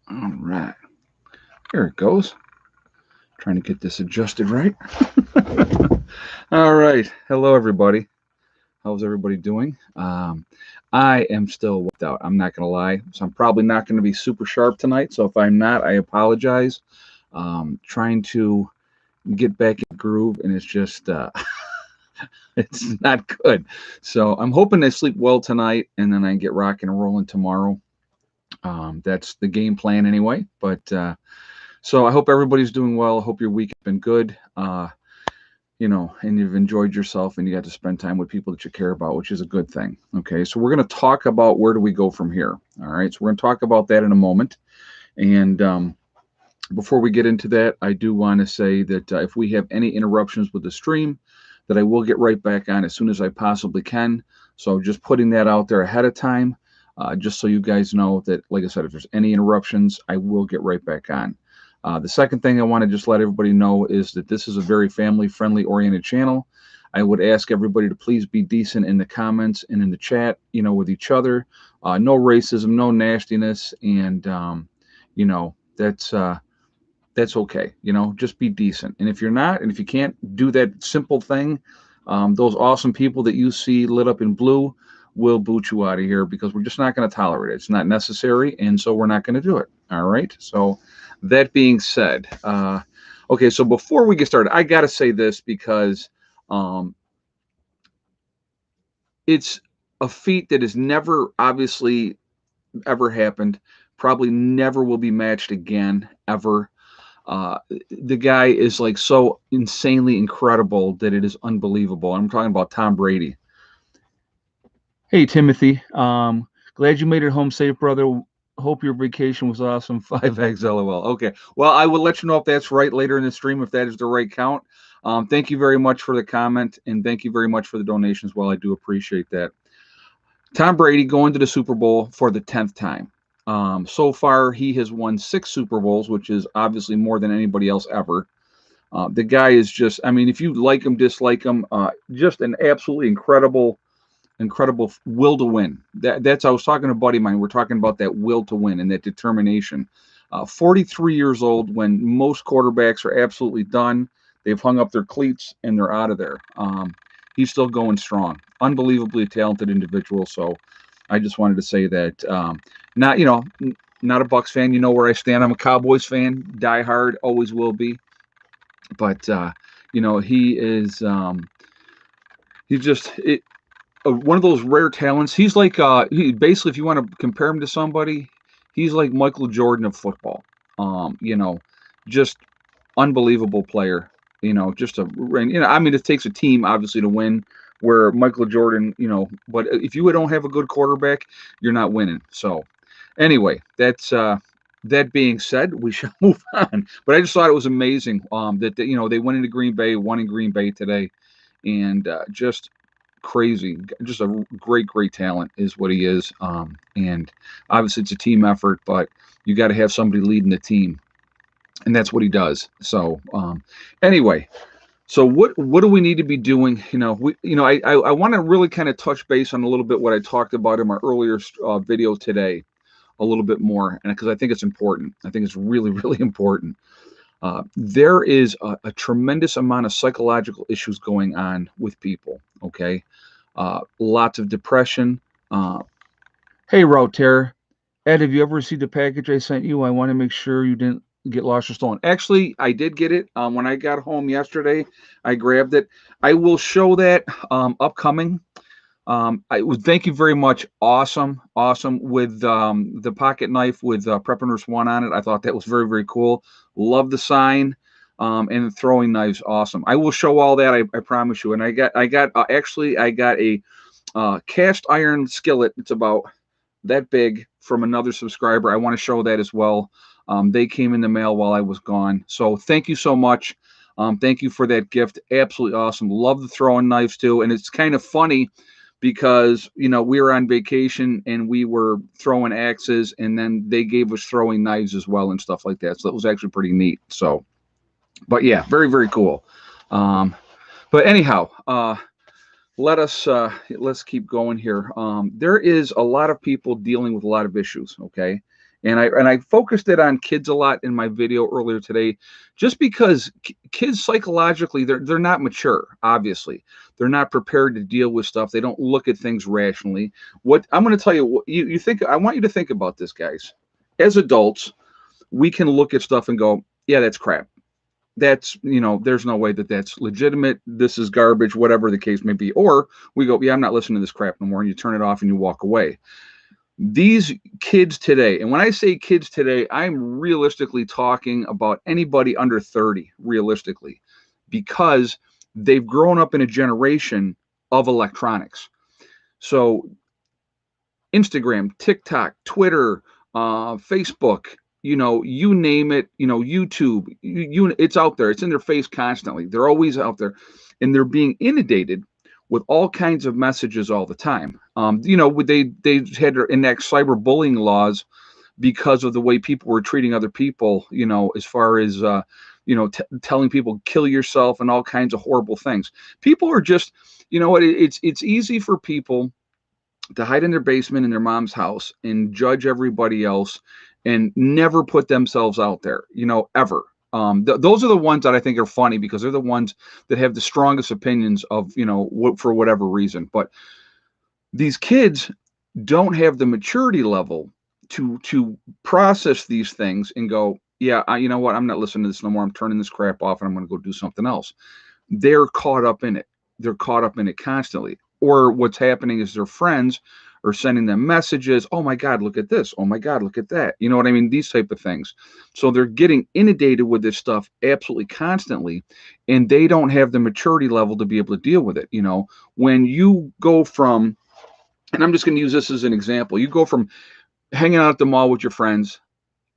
All right. Here it goes. Trying to get this adjusted right. All right. Hello, everybody. How's everybody doing? I am still wiped out. I'm not going to lie. So I'm probably not going to be super sharp tonight. So if I'm not, I apologize. Trying to get back in the groove, and it's just it's not good. So I'm hoping I sleep well tonight, and then I get rocking and rolling tomorrow. That's the game plan anyway. But so I hope everybody's doing well. I hope your week has been good. And you've enjoyed yourself and you got to spend time with people that you care about, which is a good thing. Okay, so we're going to talk about where do we go from here. All right, so we're going to talk about that in a moment. And before we get into that, I do want to say that if we have any interruptions with the stream, that I will get right back on as soon as I possibly can. So just putting that out there ahead of time, just so you guys know that, like I said, if there's any interruptions, I will get right back on. The second thing I want to just let everybody know is that this is a very family friendly oriented channel. I would ask everybody to please be decent in the comments and in the chat, with each other. No racism, no nastiness, and that's okay. Just be decent. And if you're not, and if you can't do that simple thing, those awesome people that you see lit up in blue will boot you out of here because we're just not going to tolerate it. It's not necessary, and so we're not going to do it. All right. So that being said, okay. So before we get started, I got to say this because um, it's a feat that has never, obviously, ever happened. Probably never will be matched again, ever. The guy is like so insanely incredible that it is unbelievable. I'm talking about Tom Brady. Hey Timothy, glad you made it home safe, brother. Hope your vacation was awesome. 5x LOL. Okay, well I will let you know if that's right later in the stream, if that is the right count. Thank you very much for the comment, and thank you very much for the donations. Well, I do appreciate that. Tom Brady going to the Super Bowl for the 10th time. So far, he has won 6 Super Bowls, which is obviously more than anybody else ever. The guy is just, I mean, if you like him, dislike him, just an absolutely incredible will to win. That's, I was talking to a buddy of mine. We're talking about that will to win and that determination. 43 years old when most quarterbacks are absolutely done. They've hung up their cleats and they're out of there. He's still going strong. Unbelievably talented individual. So I just wanted to say that. Not, not a Bucks fan. You know where I stand. I'm a Cowboys fan. Die hard. Always will be. But he is. He's just one of those rare talents. He's like basically, if you want to compare him to somebody, he's like Michael Jordan of football. Just unbelievable player. Just I mean, it takes a team obviously to win. Where Michael Jordan, but if you don't have a good quarterback, you're not winning. So, anyway, that being said, we shall move on. But I just thought it was amazing that they went into Green Bay, won in Green Bay today, and just crazy. Just a great talent is what he is. And obviously it's a team effort, but you got to have somebody leading the team, and that's what he does. So anyway, so what do we need to be doing? I want to really kind of touch base on a little bit what I talked about in my earlier video today, a little bit more, and because I think it's important. I think it's really really important. There is a tremendous amount of psychological issues going on with people. Okay, lots of depression. Hey, Route Terror. Ed, have you ever received the package I sent you? I want to make sure you didn't get lost or stolen. Actually, I did get it. When I got home yesterday, I grabbed it. I will show that upcoming. I would thank you very much. Awesome with the pocket knife with Prep Nurse One on it. I thought that was very very cool. Love the sign. And the throwing knives, awesome. I will show all that. I promise you. And I got actually I got a cast iron skillet. It's about that big from another subscriber. I want to show that as well. They came in the mail while I was gone. So thank you so much. Thank you for that gift. Absolutely awesome. Love the throwing knives too. And it's kind of funny because we were on vacation and we were throwing axes, and then they gave us throwing knives as well and stuff like that. So it was actually pretty neat. So, but yeah, very very cool. But anyhow, let's keep going here. There is a lot of people dealing with a lot of issues. Okay, And I focused it on kids a lot in my video earlier today, just because kids psychologically they're not mature. Obviously, they're not prepared to deal with stuff. They don't look at things rationally. What I'm going to tell you, what you think, I want you to think about this, guys. As adults, we can look at stuff and go, yeah, that's crap. That's, there's no way that that's legitimate. This is garbage, whatever the case may be. Or we go, yeah, I'm not listening to this crap no more. And you turn it off and you walk away. These kids today, and when I say kids today, I'm realistically talking about anybody under 30, realistically, because they've grown up in a generation of electronics. So Instagram, TikTok, Twitter, Facebook, you name it, YouTube, it's out there. It's in their face constantly. They're always out there, and they're being inundated with all kinds of messages all the time. They had to enact cyberbullying laws because of the way people were treating other people. As far as telling people kill yourself and all kinds of horrible things. People are just, it's easy for people to hide in their basement in their mom's house and judge everybody else and never put themselves out there, ever. Those are the ones that I think are funny because they're the ones that have the strongest opinions of, for whatever reason. But these kids don't have the maturity level to process these things and go, yeah, you know what? I'm not listening to this no more. I'm turning this crap off and I'm going to go do something else. They're caught up in it. They're caught up in it constantly. Or what's happening is their friends are sending them messages. Oh my God, look at this. Oh my God, look at that. You know what I mean? These type of things. So they're getting inundated with this stuff absolutely constantly, and they don't have the maturity level to be able to deal with it. When you go from, and I'm just going to use this as an example, you go from hanging out at the mall with your friends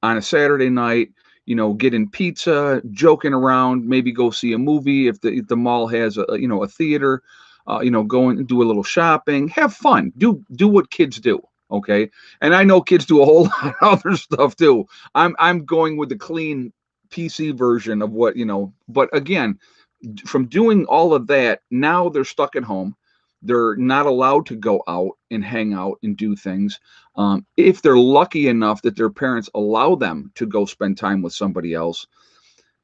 on a Saturday night, getting pizza, joking around, maybe go see a movie if the mall has a theater, go and do a little shopping, have fun, do what kids do. Okay. And I know kids do a whole lot of other stuff too. I'm going with the clean PC version of what, but again, from doing all of that, now they're stuck at home. They're not allowed to go out and hang out and do things. If they're lucky enough that their parents allow them to go spend time with somebody else,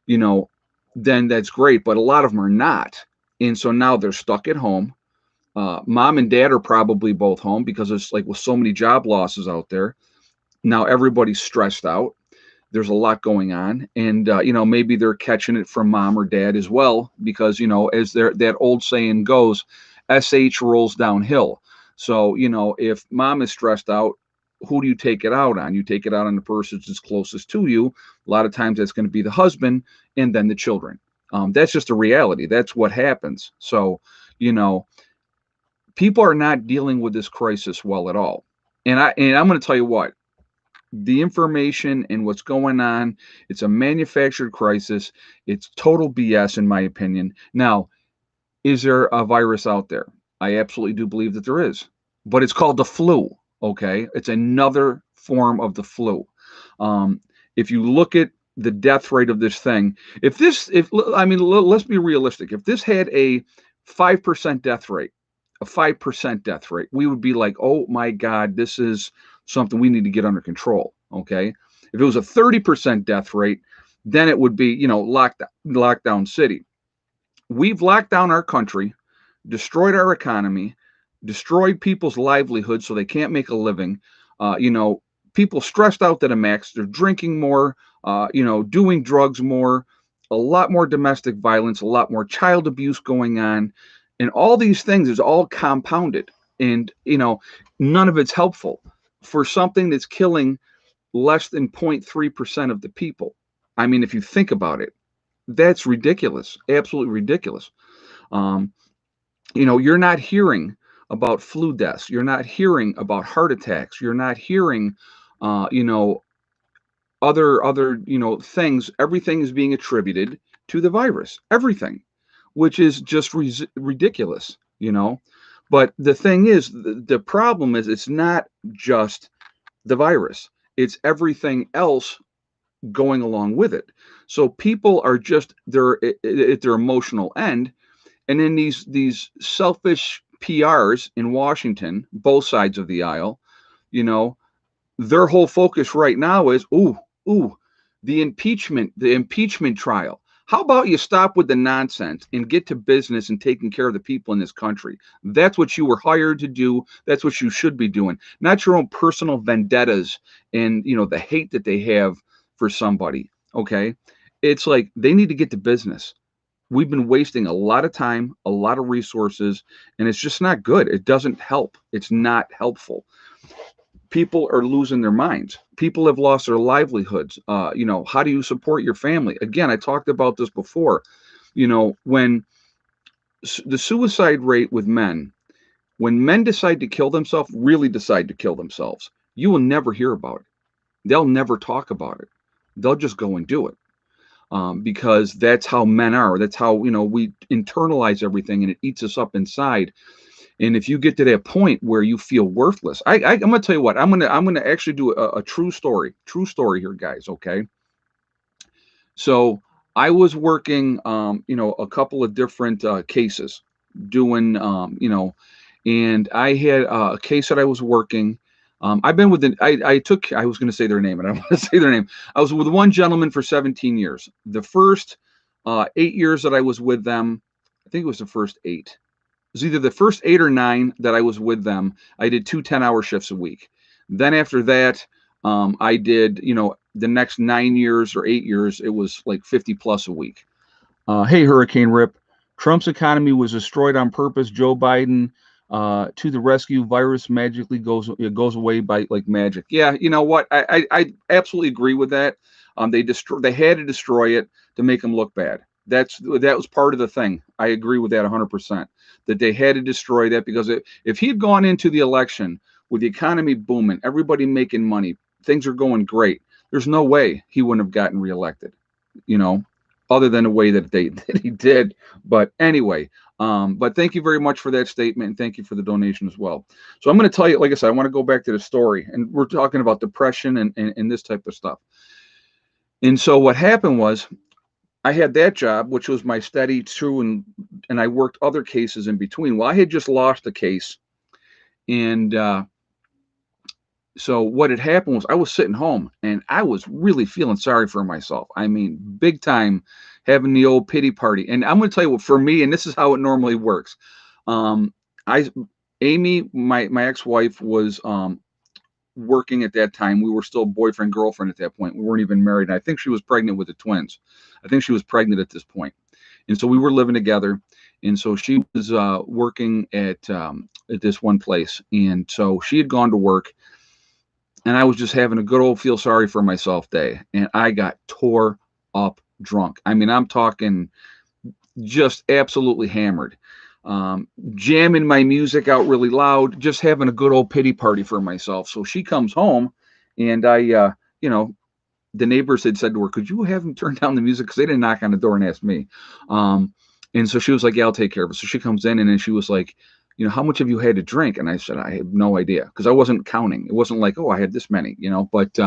then that's great. But a lot of them are not. And so now they're stuck at home. Mom and dad are probably both home because it's like with so many job losses out there. Now everybody's stressed out. There's a lot going on, and maybe they're catching it from mom or dad as well because as that old saying goes, sh rolls downhill. So if mom is stressed out, who do you take it out on? You take it out on the person that's closest to you. A lot of times that's going to be the husband and then the children. That's just a reality. That's what happens. So people are not dealing with this crisis well at all. And I'm going to tell you what, the information and what's going on, it's a manufactured crisis. It's total BS in my opinion. Now, is there a virus out there? I absolutely do believe that there is, but it's called the flu. Okay. It's another form of the flu. If you look at the death rate of this thing, let's be realistic. If this had a 5% death rate, we would be like, oh my God, this is something we need to get under control. Okay. If it was a 30% death rate, then it would be, lockdown city. We've locked down our country, destroyed our economy, destroyed people's livelihood so they can't make a living. People stressed out to the max. They're drinking more, doing drugs more, a lot more domestic violence, a lot more child abuse going on. And all these things is all compounded. And, none of it's helpful for something that's killing less than 0.3% of the people. I mean, if you think about it, that's ridiculous, absolutely ridiculous. You're not hearing about flu deaths. You're not hearing about heart attacks. You're not hearing, other things. Everything is being attributed to the virus. Everything, which is just ridiculous. But the thing is, the problem is, it's not just the virus. It's everything else going along with it. So people are just they're at their emotional end, and then these selfish PRs in Washington, both sides of the aisle, Their whole focus right now is, ooh, the impeachment trial. How about you stop with the nonsense and get to business and taking care of the people in this country? That's what you were hired to do. That's what you should be doing, not your own personal vendettas and the hate that they have for somebody. Okay, it's like they need to get to business. We've been wasting a lot of time, a lot of resources, and it's just not good. It doesn't help. It's not helpful. People are losing their minds. People have lost their livelihoods. How do you support your family? Again, I talked about this before. When the suicide rate with men, when men decide to kill themselves, really decide to kill themselves, you will never hear about it. They'll never talk about it. They'll just go and do it. Because that's how men are. That's how we internalize everything, and it eats us up inside. And if you get to that point where you feel worthless, I'm gonna tell you what. I'm gonna actually do a true story here, guys. Okay, so I was working, a couple of different cases, doing, and I had a case that I was working. I've been with I was going to say their name, and I want to say their name. I was with one gentleman for 17 years. The first 8 years that I was with them, I think it was the first eight. It was either the first 8 or 9 that I was with them. I did 2 10-hour shifts a week. Then after that, I did, the next 9 years or 8 years, it was like 50 plus a week. Hey, Hurricane Rip. Trump's economy was destroyed on purpose. Joe Biden to the rescue. Virus magically goes away by like magic. Yeah, you know what? I absolutely agree with that. They had to destroy it to make them look bad. That was part of the thing. I agree with that 100%. That they had to destroy that because if he had gone into the election with the economy booming, everybody making money, things are going great. There's no way he wouldn't have gotten reelected. You know, other than the way that he did. But anyway, but thank you very much for that statement, and thank you for the donation as well. So I'm going to tell you, like I said, I want to go back to the story, and we're talking about depression and this type of stuff. And so what happened was I had that job, which was my steady true, and I worked other cases in between. Well, I had just lost a case, and so what had happened was I was sitting home and I was really feeling sorry for myself. I mean, big time, having the old pity party. And I'm going to tell you what, for me, and this is how it normally works. Um, I, Amy, my ex-wife, was working at that time. We were still boyfriend girlfriend at that point. We weren't even married. And I think she was pregnant with the twins. I think she was pregnant at this point. And so we were living together. And so she was working at this one place. And so she had gone to work, and I was just having a good old feel sorry for myself day. And I got tore up drunk. I mean, I'm talking just absolutely hammered. Jamming my music out really loud, just having a good old pity party for myself. So she comes home, and the neighbors had said to her, "Could you have him turn down the music?" Because they didn't knock on the door and ask me. And so she was like, "Yeah, I'll take care of it." So she comes in, and then she was like, "How much have you had to drink?" And I said, "I have no idea," because I wasn't counting. It wasn't like, "Oh, I had this many," But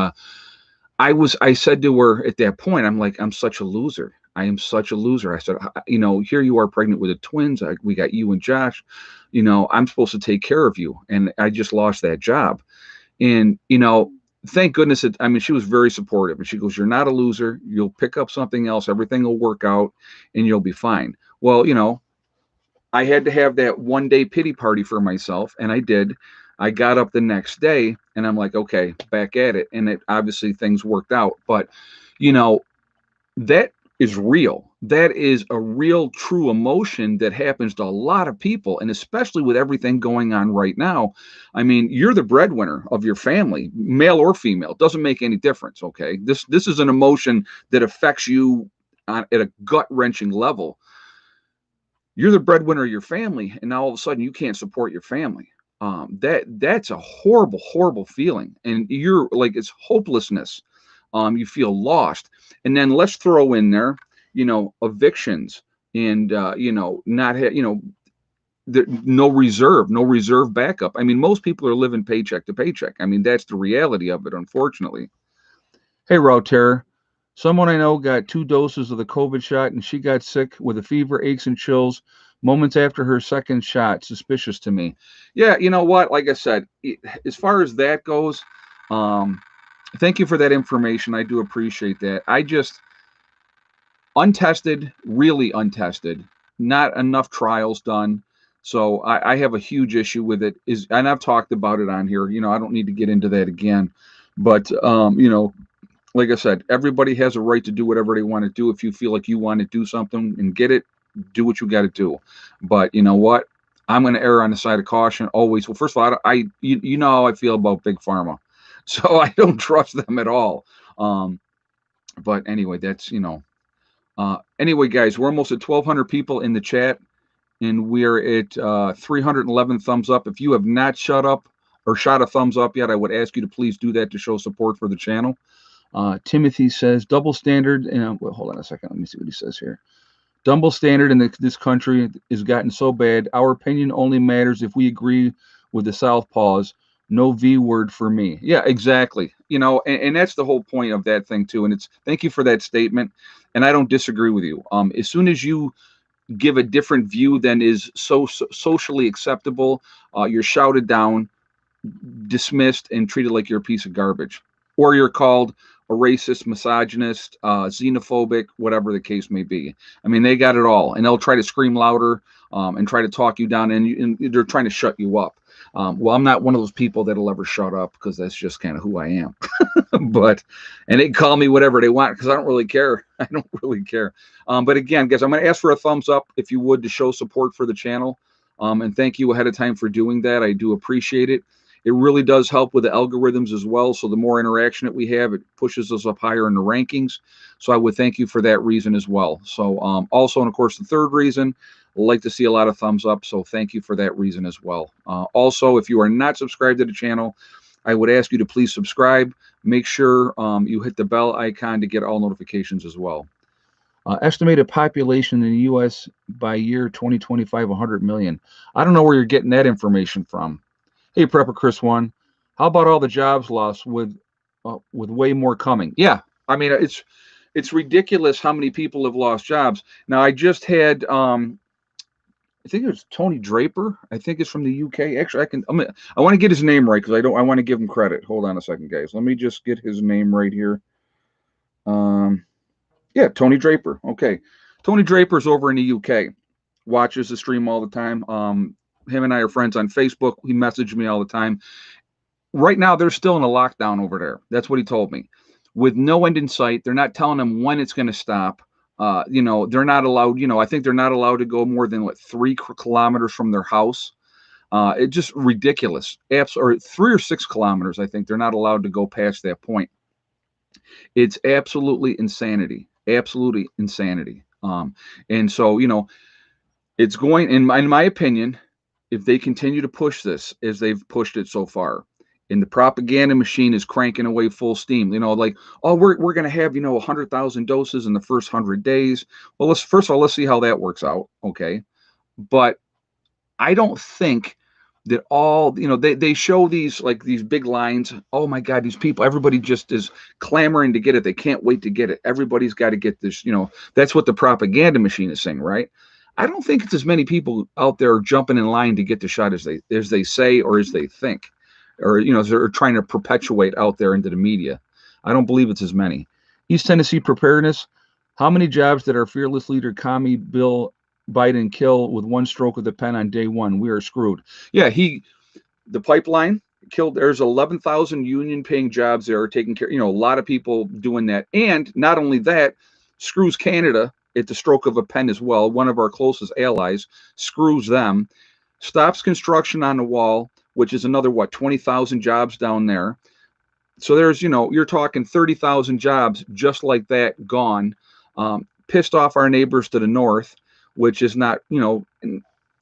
I said to her at that point, I'm like, "I'm such a loser. I am such a loser." I said, "Here you are pregnant with the twins. We got you and Josh. I'm supposed to take care of you, and I just lost that job." And thank goodness she was very supportive, and she goes, "You're not a loser. You'll pick up something else. Everything will work out, and you'll be fine." Well, I had to have that 1 day pity party for myself, and I did. I got up the next day, and I'm like, okay, back at it. And obviously things worked out. But, you know, that is real. That is a real, true emotion that happens to a lot of people, and especially with everything going on right now. I mean, you're the breadwinner of your family, male or female. It doesn't make any difference. Okay, this is an emotion that affects you at a gut wrenching level. You're the breadwinner of your family, and now all of a sudden you can't support your family. That's a horrible, horrible feeling, and you're like, it's hopelessness. You feel lost, and then let's throw in there, evictions, and not no reserve backup. I mean, most people are living paycheck to paycheck. I mean, that's the reality of it, unfortunately. Hey, Router. Someone I know got 2 doses of the COVID shot, and she got sick with a fever, aches, and chills moments after her second shot. Suspicious to me. Yeah, you know what? Like I said, as far as that goes, Um, Thank you for that information. I do appreciate that. I just untested, really untested, not enough trials done. So I have a huge issue with it. And I've talked about it on here. I don't need to get into that again, but like I said, everybody has a right to do whatever they want to do. If you feel like you want to do something and get it, do what you got to do. But you know what? I'm going to err on the side of caution always. Well, first of all, you know how I feel about big pharma, so I don't trust them at all. Um, but anyway, that's anyway, guys, we're almost at 1,200 people in the chat, and we're at 311 thumbs up. If you have not shut up or shot a thumbs up yet, I would ask you to please do that to show support for the channel. Timothy says double standard. And well, hold on a second. Let me see what he says here. Double standard in this country has gotten so bad. Our opinion only matters if we agree with the Southpaws. No V word for me. Yeah, exactly. And that's the whole point of that thing too. And thank you for that statement. And I don't disagree with you. As soon as you give a different view than is socially acceptable, you're shouted down, dismissed, and treated like you're a piece of garbage, or you're called a racist, misogynist, xenophobic, whatever the case may be. I mean, they got it all, and they'll try to scream louder and try to talk you down, and they're trying to shut you up. Well, I'm not one of those people that'll ever shut up, because that's just kind of who I am. And they call me whatever they want, because I don't really care. I don't really care. But again, guys, I'm going to ask for a thumbs up, if you would, to show support for the channel. And thank you ahead of time for doing that. I do appreciate it. It really does help with the algorithms as well. So the more interaction that we have, it pushes us up higher in the rankings. So I would thank you for that reason as well. So also, and of course, the third reason, I'd like to see a lot of thumbs up. So thank you for that reason as well. Also, if you are not subscribed to the channel, I would ask you to please subscribe. Make sure you hit the bell icon to get all notifications as well. Estimated population in the U.S. by year 2025, 100 million. I don't know where you're getting that information from. Hey, Prepper Chris 1, how about all the jobs lost with way more coming? Yeah, I mean, it's ridiculous how many people have lost jobs. Now, I just had I think it was Tony Draper. I think it's from the UK. Actually, I want to get his name right, because I want to give him credit. Hold on a second, guys. Let me just get his name right here. Yeah, Tony Draper. Okay, Tony Draper's over in the UK. Watches the stream all the time. Him and I are friends on Facebook. He messaged me all the time. Right now, they're still in a lockdown over there. That's what he told me, with no end in sight. They're not telling them when it's going to stop. They're not allowed. I think they're not allowed to go more than 3 kilometers from their house. It's just ridiculous. Or 3 or 6 kilometers. I think they're not allowed to go past that point. It's absolutely insanity. Absolutely insanity. And so, it's going, in my opinion, if they continue to push this as they've pushed it so far, and the propaganda machine is cranking away full steam, like, oh, we're going to have 100,000 doses in the first 100 days. Well, first of all, let's see how that works out. Okay, but I don't think that all, they show these big lines. Oh my God, these people, everybody just is clamoring to get it. They can't wait to get it. Everybody's got to get this. That's what the propaganda machine is saying, right? I don't think it's as many people out there jumping in line to get the shot as they say, or as they think, or they're trying to perpetuate out there into the media. I don't believe it's as many. East Tennessee preparedness. How many jobs did our fearless leader, Commie Bill Biden, kill with one stroke of the pen on day one? We are screwed. Yeah, the pipeline killed. There's 11,000 union paying jobs there, taking care. A lot of people doing that, and not only that, screws Canada at the stroke of a pen as well. One of our closest allies screws them, stops construction on the wall, which is another 20,000 jobs down there. So there's you're talking 30,000 jobs just like that gone. Pissed off our neighbors to the north, which is not you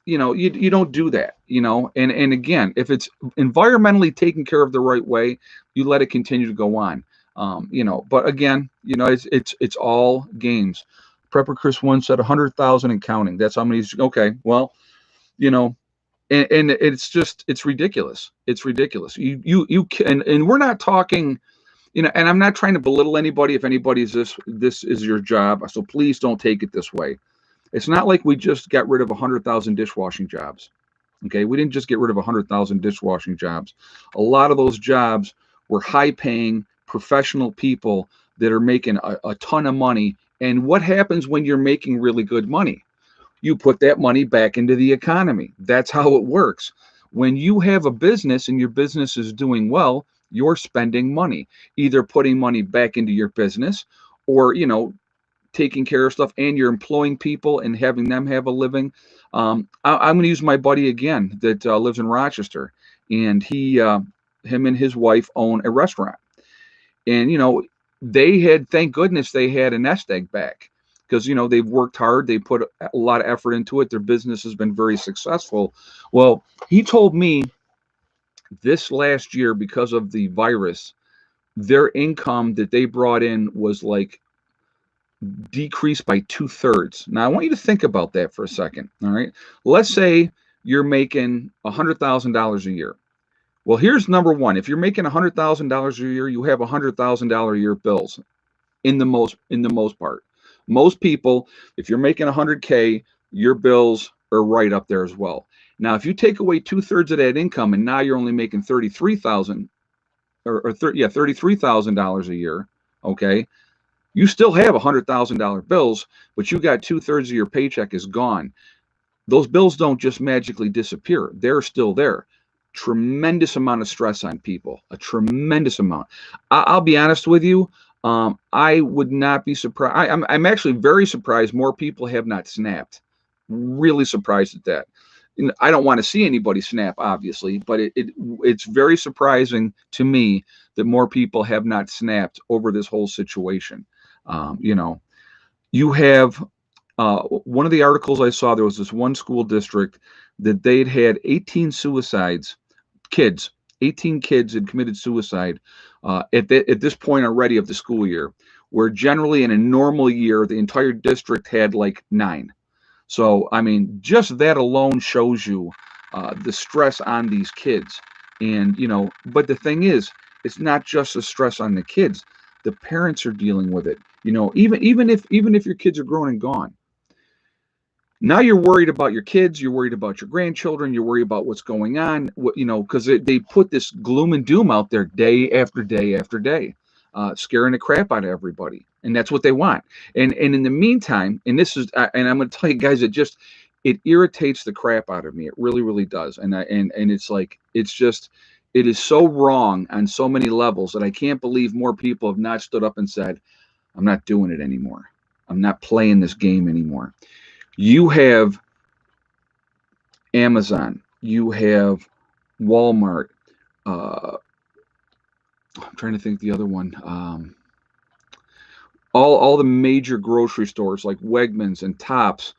don't do that, and again, if it's environmentally taken care of the right way, you let it continue to go on. But again, it's all games. Prepper Chris 1 said 100,000 and counting. That's how many. Okay, well, and it's ridiculous. It's ridiculous. You can, and we're not talking, and I'm not trying to belittle anybody. If anybody's this is your job, so please don't take it this way. It's not like we just got rid of 100,000 dishwashing jobs. Okay, we didn't just get rid of 100,000 dishwashing jobs. A lot of those jobs were high paying professional people that are making a ton of money. And what happens when you're making really good money? You put that money back into the economy. That's how it works. When you have a business and your business is doing well, you're spending money, either putting money back into your business or, taking care of stuff, and you're employing people and having them have a living. I'm going to use my buddy again that lives in Rochester, and him and his wife own a restaurant. And they had, thank goodness, they had a nest egg back, because they've worked hard, they put a lot of effort into it, their business has been very successful. Well, he told me this last year, because of the virus, their income that they brought in was like decreased by 2/3. Now I want you to think about that for a second. All right, let's say you're making $100,000 a year. Well, here's number one: if you're making $100,000 a year, you have $100,000 a year bills, in the most part. Most people, if you're making 100K, your bills are right up there as well. Now, if you take away 2/3 of that income, and now you're only making 33,000, yeah, $33,000 a year, okay, you still have $100,000 bills, but you got 2/3 of your paycheck is gone. Those bills don't just magically disappear; they're still there. Tremendous amount of stress on people, a tremendous amount. I'll be honest with you. I would not be surprised. I'm actually very surprised more people have not snapped. Really surprised at that. I don't want to see anybody snap, obviously, but it's very surprising to me that more people have not snapped over this whole situation. You have one of the articles I saw. There was this one school district that they'd had 18 suicides, kids. 18 kids had committed suicide at this point already of the school year, where generally in a normal year the entire district had like 9. So, I mean, just that alone shows you the stress on these kids. And, but the thing is, it's not just the stress on the kids. The parents are dealing with it. Even if your kids are grown and gone. Now you're worried about your kids, you're worried about your grandchildren, you're worried about what's going on, because they put this gloom and doom out there day after day after day, scaring the crap out of everybody, and that's what they want. And in the meantime, and I'm going to tell you guys, it irritates the crap out of me. It really, really does. And it's like, it is so wrong on so many levels that I can't believe more people have not stood up and said, I'm not doing it anymore. I'm not playing this game anymore. You have Amazon, you have Walmart. I'm trying to think the other one. All the major grocery stores like Wegmans and Tops,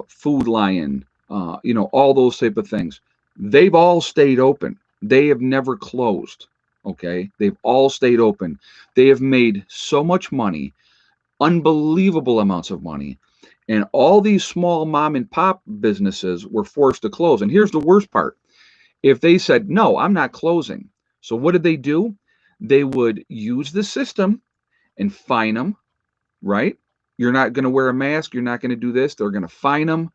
Food Lion, all those type of things. They've all stayed open. They have never closed. Okay, they've all stayed open. They have made so much money, unbelievable amounts of money. And all these small mom and pop businesses were forced to close. And here's the worst part. If they said, no, I'm not closing. So what did they do? They would use the system and fine them, right? You're not going to wear a mask. You're not going to do this. They're going to fine them,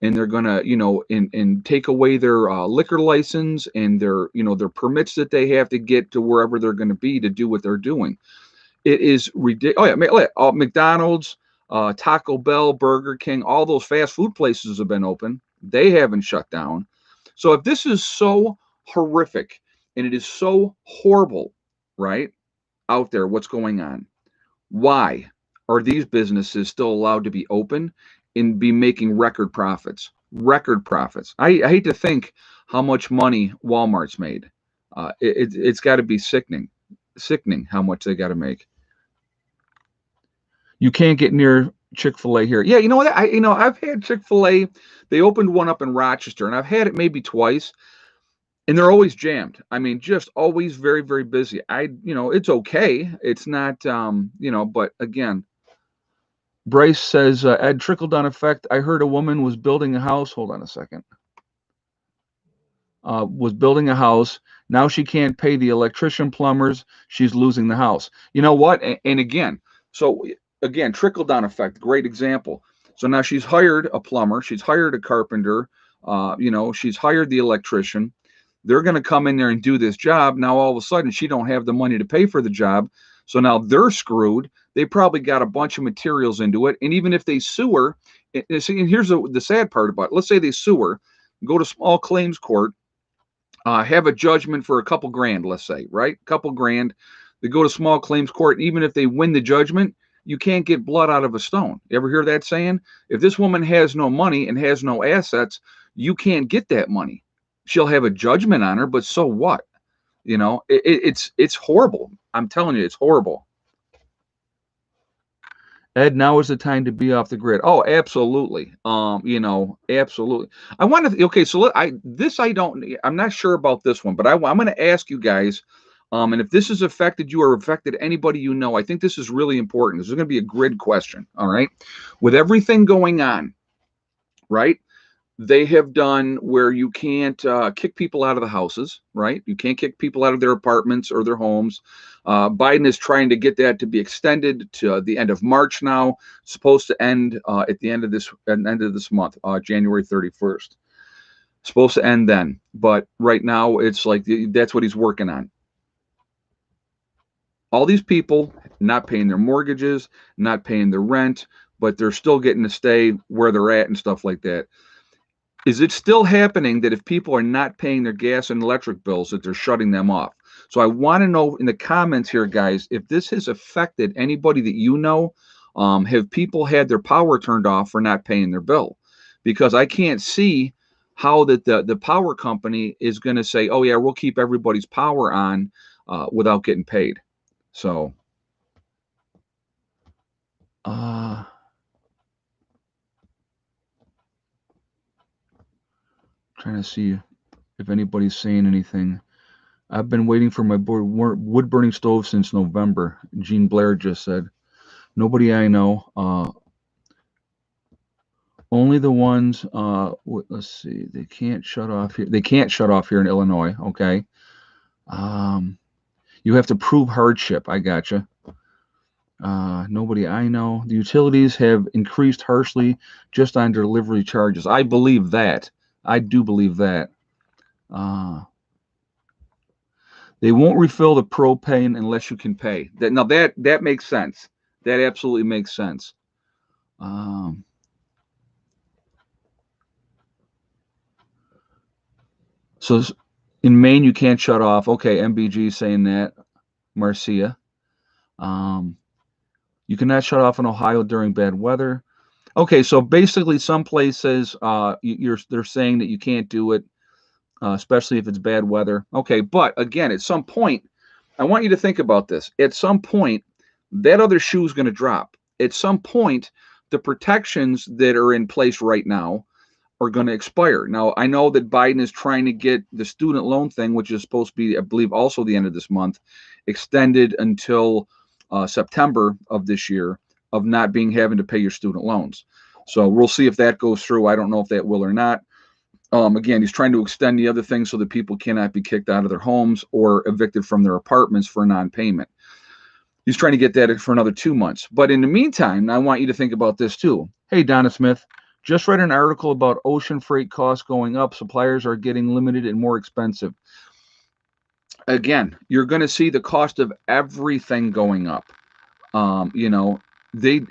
and they're going to, and take away their liquor license and their permits that they have to get to wherever they're going to be to do what they're doing. It is ridiculous. Oh yeah, McDonald's, Taco Bell, Burger King, all those fast food places have been open. They haven't shut down. So if this is so horrific and it is so horrible, right, out there, what's going on? Why are these businesses still allowed to be open and be making record profits? Record profits. I hate to think how much money Walmart's made. It's got to be sickening how much they got to make. You can't get near Chick-fil-A here. Yeah, you know what? I've had Chick-fil-A. They opened one up in Rochester, and I've had it maybe twice, and they're always jammed. I mean, just always very, very busy. It's okay. It's not, but again, Bryce says, add trickle-down effect. I heard a woman was building a house. Hold on a second. Was building a house. Now she can't pay the electrician, plumbers. She's losing the house. You know what? And again, trickle-down effect. Great example. So now she's hired a plumber. She's hired a carpenter. She's hired the electrician. They're going to come in there and do this job. Now, all of a sudden, she don't have the money to pay for the job. So now they're screwed. They probably got a bunch of materials into it. And even if they sue her, and here's the sad part about it. Let's say they sue her, go to small claims court, have a judgment for a couple grand, let's say, right? A couple grand. They go to small claims court. Even if they win the judgment, you can't get blood out of a stone. You ever hear that saying? If this woman has no money and has no assets, you can't get that money. She'll have a judgment on her, but so what? It's horrible. I'm telling you, it's horrible. Ed, now is the time to be off the grid. Oh, absolutely. Absolutely. I want to. Okay, so I'm not sure about this one, but I'm going to ask you guys. And if this has affected you or affected anybody you know, I think this is really important. This is going to be a grid question. All right, with everything going on, right? They have done where you can't kick people out of the houses, right? You can't kick people out of their apartments or their homes. Biden is trying to get that to be extended to the end of March now. It's supposed to end at the end of this month, January 31st. Supposed to end then, but right now it's like that's what he's working on. All these people not paying their mortgages, not paying their rent, but they're still getting to stay where they're at and stuff like that. Is it still happening that if people are not paying their gas and electric bills, that they're shutting them off? So I want to know in the comments here, guys, if this has affected anybody that you know. Have people had their power turned off for not paying their bill? Because I can't see how that the power company is going to say, oh, yeah, we'll keep everybody's power on without getting paid. So, trying to see if anybody's saying anything. I've been waiting for my wood burning stove since November. Jean Blair just said. Nobody I know. Only the ones. Let's see. They can't shut off here. They can't shut off here in Illinois. Okay. You have to prove hardship. I gotcha. Nobody I know. The utilities have increased harshly just on delivery charges. I believe that. I do believe that. They won't refill the propane unless you can pay. That makes sense. That absolutely makes sense. So in Maine you can't shut off. Okay, MBG saying that. Marcia. You cannot shut off in Ohio during bad weather. Okay, so basically some places they're saying that you can't do it, especially if it's bad weather. Okay, but again, at some point, I want you to think about this. At some point, that other shoe is going to drop. At some point, the protections that are in place right now are going to expire. Now, I know that Biden is trying to get the student loan thing, which is supposed to be, I believe, also the end of this month, extended until September of this year, of not having to pay your student loans. So we'll see if that goes through. I don't know if that will or not. Again, he's trying to extend the other things so that people cannot be kicked out of their homes or evicted from their apartments for non-payment. He's trying to get that for another 2 months. But in the meantime, I want you to think about this too. Hey, Donna Smith, just read an article about ocean freight costs going up. Suppliers are getting limited and more expensive. Again, you're going to see the cost of everything going up. We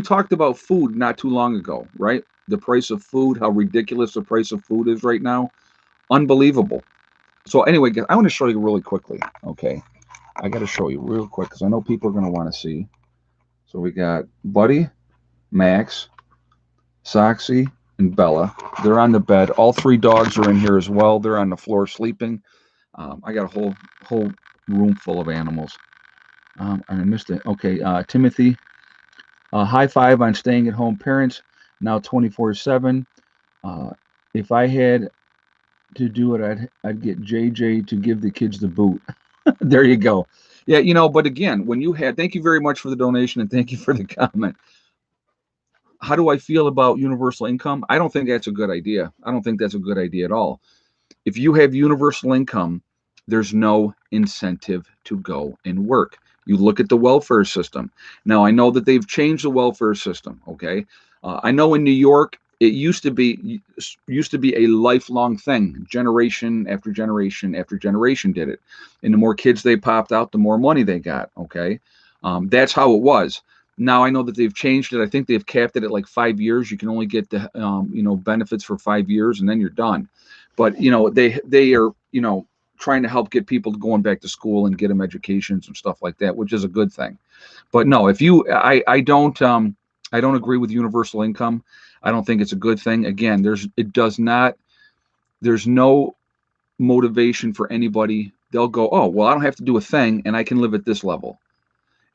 talked about food not too long ago, right? The price of food, how ridiculous the price of food is right now. Unbelievable. So anyway, guys, I want to show you really quickly. Okay. I got to show you real quick because I know people are going to want to see. So we got Buddy, Max, Soxy, and Bella. They're on the bed. All three dogs are in here as well. They're on the floor sleeping. I got a whole room full of animals. And I missed it. Okay, Timothy. High five on staying at home parents. Now 24/7. If I had to do it, I'd get JJ to give the kids the boot. There you go. Yeah, but again, thank you very much for the donation and thank you for the comment. How do I feel about universal income? I don't think that's a good idea. I don't think that's a good idea at all. If you have universal income, there's no incentive to go and work. You look at the welfare system. Now, I know that they've changed the welfare system, okay? I know in New York, it used to be a lifelong thing. Generation after generation after generation did it, and the more kids they popped out, the more money they got. Okay, that's how it was. Now I know that they've changed it. I think they've capped it at like 5 years. You can only get the benefits for 5 years, and then you're done. But they are trying to help get people going back to school and get them educations and stuff like that, which is a good thing. But no, if you, I don't agree with universal income. I don't think it's a good thing. Again, it does not, there's no motivation for anybody. They'll go, oh, well, I don't have to do a thing and I can live at this level.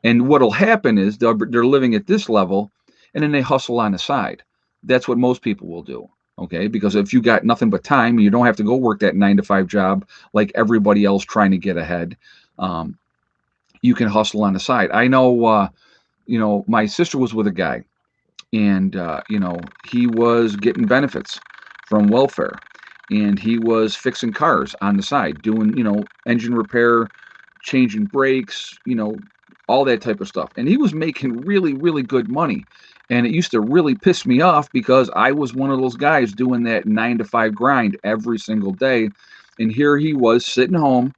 And what'll happen is they're living at this level and then they hustle on the side. That's what most people will do. Okay. Because if you got nothing but time, you don't have to go work that 9 to 5 job like everybody else trying to get ahead. Um, you can hustle on the side. I know, my sister was with a guy, and he was getting benefits from welfare, and he was fixing cars on the side, doing engine repair, changing brakes, all that type of stuff, and he was making really really good money. And it used to really piss me off because I was one of those guys doing that 9 to 5 grind every single day, and here he was sitting home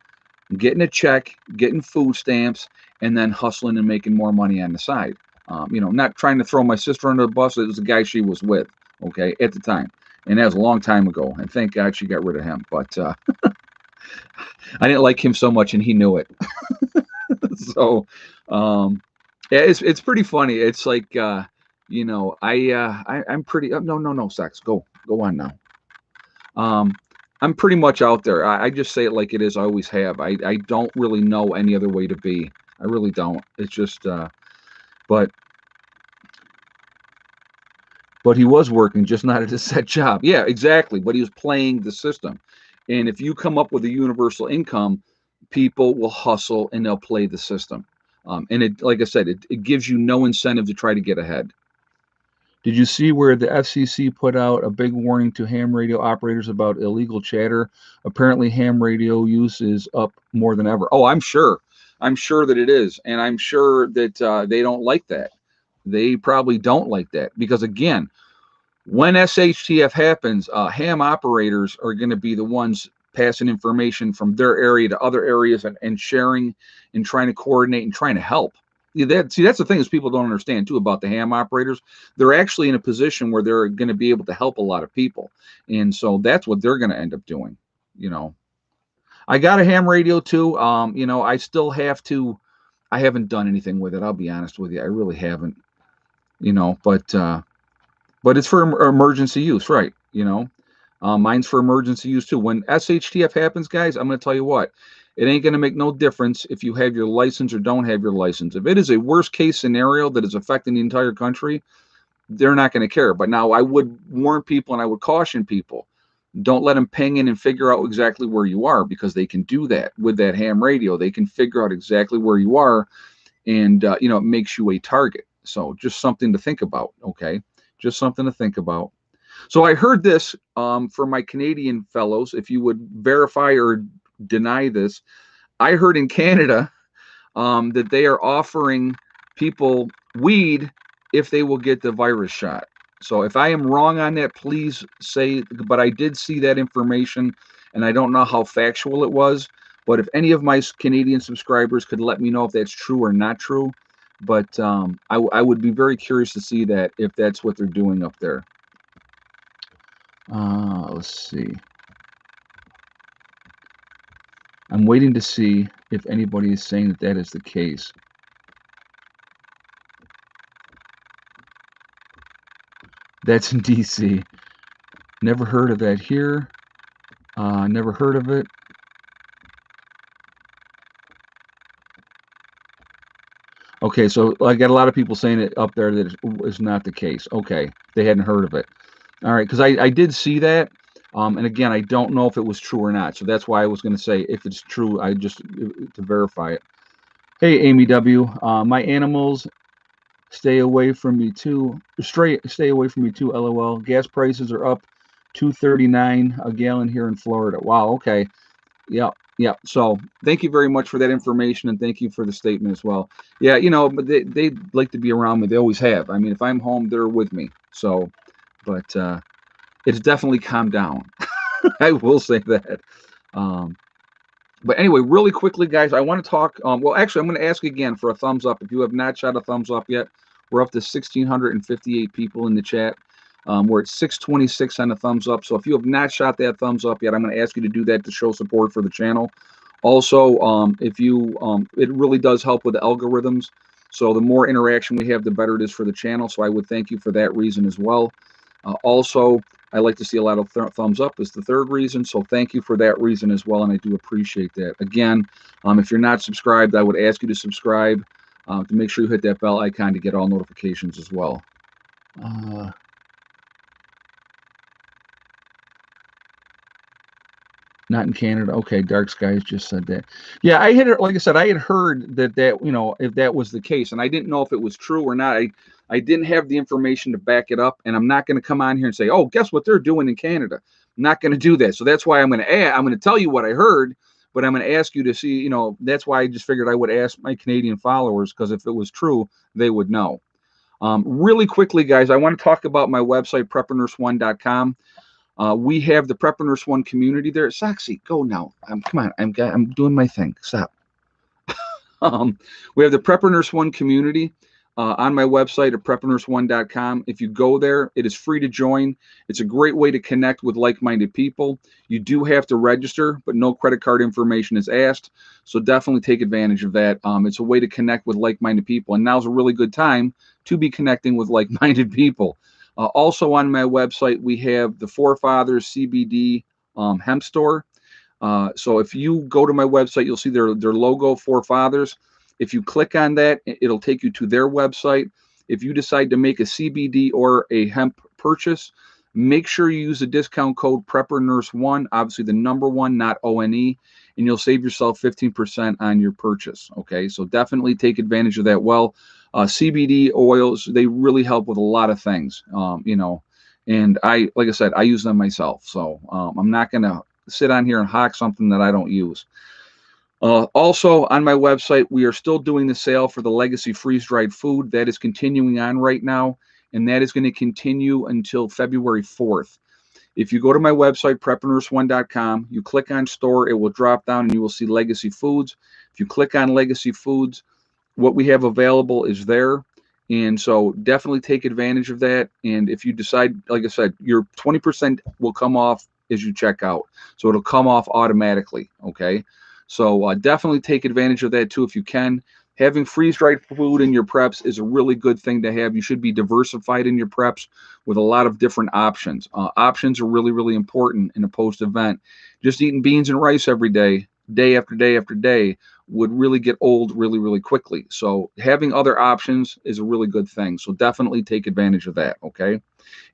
getting a check, getting food stamps, and then hustling and making more money on the side. Not trying to throw my sister under the bus. It was the guy she was with, okay, at the time. And that was a long time ago. And thank God she got rid of him. But I didn't like him so much, and he knew it. So yeah, it's pretty funny. It's like, I'm pretty, no, Sax, go on now. I'm pretty much out there. I just say it like it is. I always have. I don't really know any other way to be. I really don't. It's just, but he was working, just not at a set job. Yeah, exactly. But he was playing the system. And if you come up with a universal income, people will hustle and they'll play the system. And it, like I said, it gives you no incentive to try to get ahead. Did you see where the FCC put out a big warning to ham radio operators about illegal chatter? Apparently, ham radio use is up more than ever. Oh, I'm sure. I'm sure that it is. And I'm sure that they don't like that. They probably don't like that because, again, when SHTF happens, ham operators are going to be the ones passing information from their area to other areas and sharing and trying to coordinate and trying to help. That's the thing is people don't understand too about the ham operators. They're actually in a position where they're going to be able to help a lot of people, and so that's what they're going to end up doing. I got a ham radio too. I still have to. I haven't done anything with it. I'll be honest with you. I really haven't. But it's for emergency use, right? Mine's for emergency use too. When SHTF happens, guys, I'm going to tell you what. It ain't going to make no difference if you have your license or don't have your license. If it is a worst case scenario that is affecting the entire country, they're not going to care. But now I would warn people and I would caution people, don't let them ping in and figure out exactly where you are, because they can do that with that ham radio. They can figure out exactly where you are, and it makes you a target. So just something to think about, okay? Just something to think about. So I heard this from my Canadian fellows. If you would verify or deny this, I heard in Canada that they are offering people weed if they will get the virus shot. So if I am wrong on that, please say, but I did see that information and I don't know how factual it was. But if any of my Canadian subscribers could let me know if that's true or not true. But I would be very curious to see that, if that's what they're doing up there. Let's see. I'm waiting to see if anybody is saying that is the case. That's in DC. Never heard of that here. Never heard of it. Okay, so I got a lot of people saying it up there that is not the case. Okay, they hadn't heard of it. All right, because I did see that. And again, I don't know if it was true or not. So that's why I was going to say, if it's true, I just to verify it. Hey, Amy W. My animals stay away from me too. Stay away from me too. LOL. Gas prices are up $2.39 a gallon here in Florida. Wow. Okay. Yeah. Yeah. So thank you very much for that information, and thank you for the statement as well. Yeah. But they like to be around me. They always have. I mean, if I'm home, they're with me. So but it's definitely calmed down. I will say that. Um, but anyway, really quickly, guys, I want to talk. Well, actually, I'm going to ask again for a thumbs up. If you have not shot a thumbs up yet, we're up to 1,658 people in the chat. We're at 626 on the thumbs up. So if you have not shot that thumbs up yet, I'm going to ask you to do that to show support for the channel. Also, if you, it really does help with the algorithms. So the more interaction we have, the better it is for the channel. So I would thank you for that reason as well. Also, I like to see a lot of thumbs up is the third reason. So thank you for that reason as well. And I do appreciate that. Again, if you're not subscribed, I would ask you to subscribe to make sure you hit that bell icon to get all notifications as well. Not in Canada. Okay, Dark Skies just said that. Yeah, I had, like I said, I had heard that if that was the case, and I didn't know if it was true or not. I didn't have the information to back it up, and I'm not going to come on here and say, oh, guess what they're doing in Canada. I'm not going to do that. So that's why I'm going to tell you what I heard, but I'm going to ask you to see. That's why I just figured I would ask my Canadian followers, because if it was true, they would know. Really quickly, guys, I want to talk about my website, preppernurse1.com. We have the Prepper Nurse One community there. Soxy, go now. Come on, I'm doing my thing. Stop. We have the Prepper Nurse One community on my website at preppernurse1.com. If you go there, it is free to join. It's a great way to connect with like-minded people. You do have to register, but no credit card information is asked. So definitely take advantage of that. It's a way to connect with like-minded people, and now's a really good time to be connecting with like-minded people. Also on my website, we have the Forefathers CBD hemp store. So if you go to my website, you'll see their logo, Forefathers. If you click on that, it'll take you to their website. If you decide to make a CBD or a hemp purchase, make sure you use the discount code PrepperNurse1, obviously the number one, not ONE, and you'll save yourself 15% on your purchase. Okay, so definitely take advantage of that. Well, CBD oils, they really help with a lot of things, and like I said, I use them myself. So I'm not going to sit on here and hawk something that I don't use. Also on my website, we are still doing the sale for the Legacy freeze-dried food. That is continuing on right now, and that is going to continue until February 4th. If you go to my website, preppernurse1.com, you click on store, it will drop down and you will see Legacy Foods. If you click on Legacy Foods, what we have available is there. And so definitely take advantage of that. And if you decide, like I said, your 20% will come off as you check out. So it'll come off automatically. Okay. So definitely take advantage of that too if you can. Having freeze-dried food in your preps is a really good thing to have. You should be diversified in your preps with a lot of different options. Options are really, really important in a post-event. Just eating beans and rice every day, day after day after day, would really get old really, really quickly. So having other options is a really good thing. So definitely take advantage of that, okay?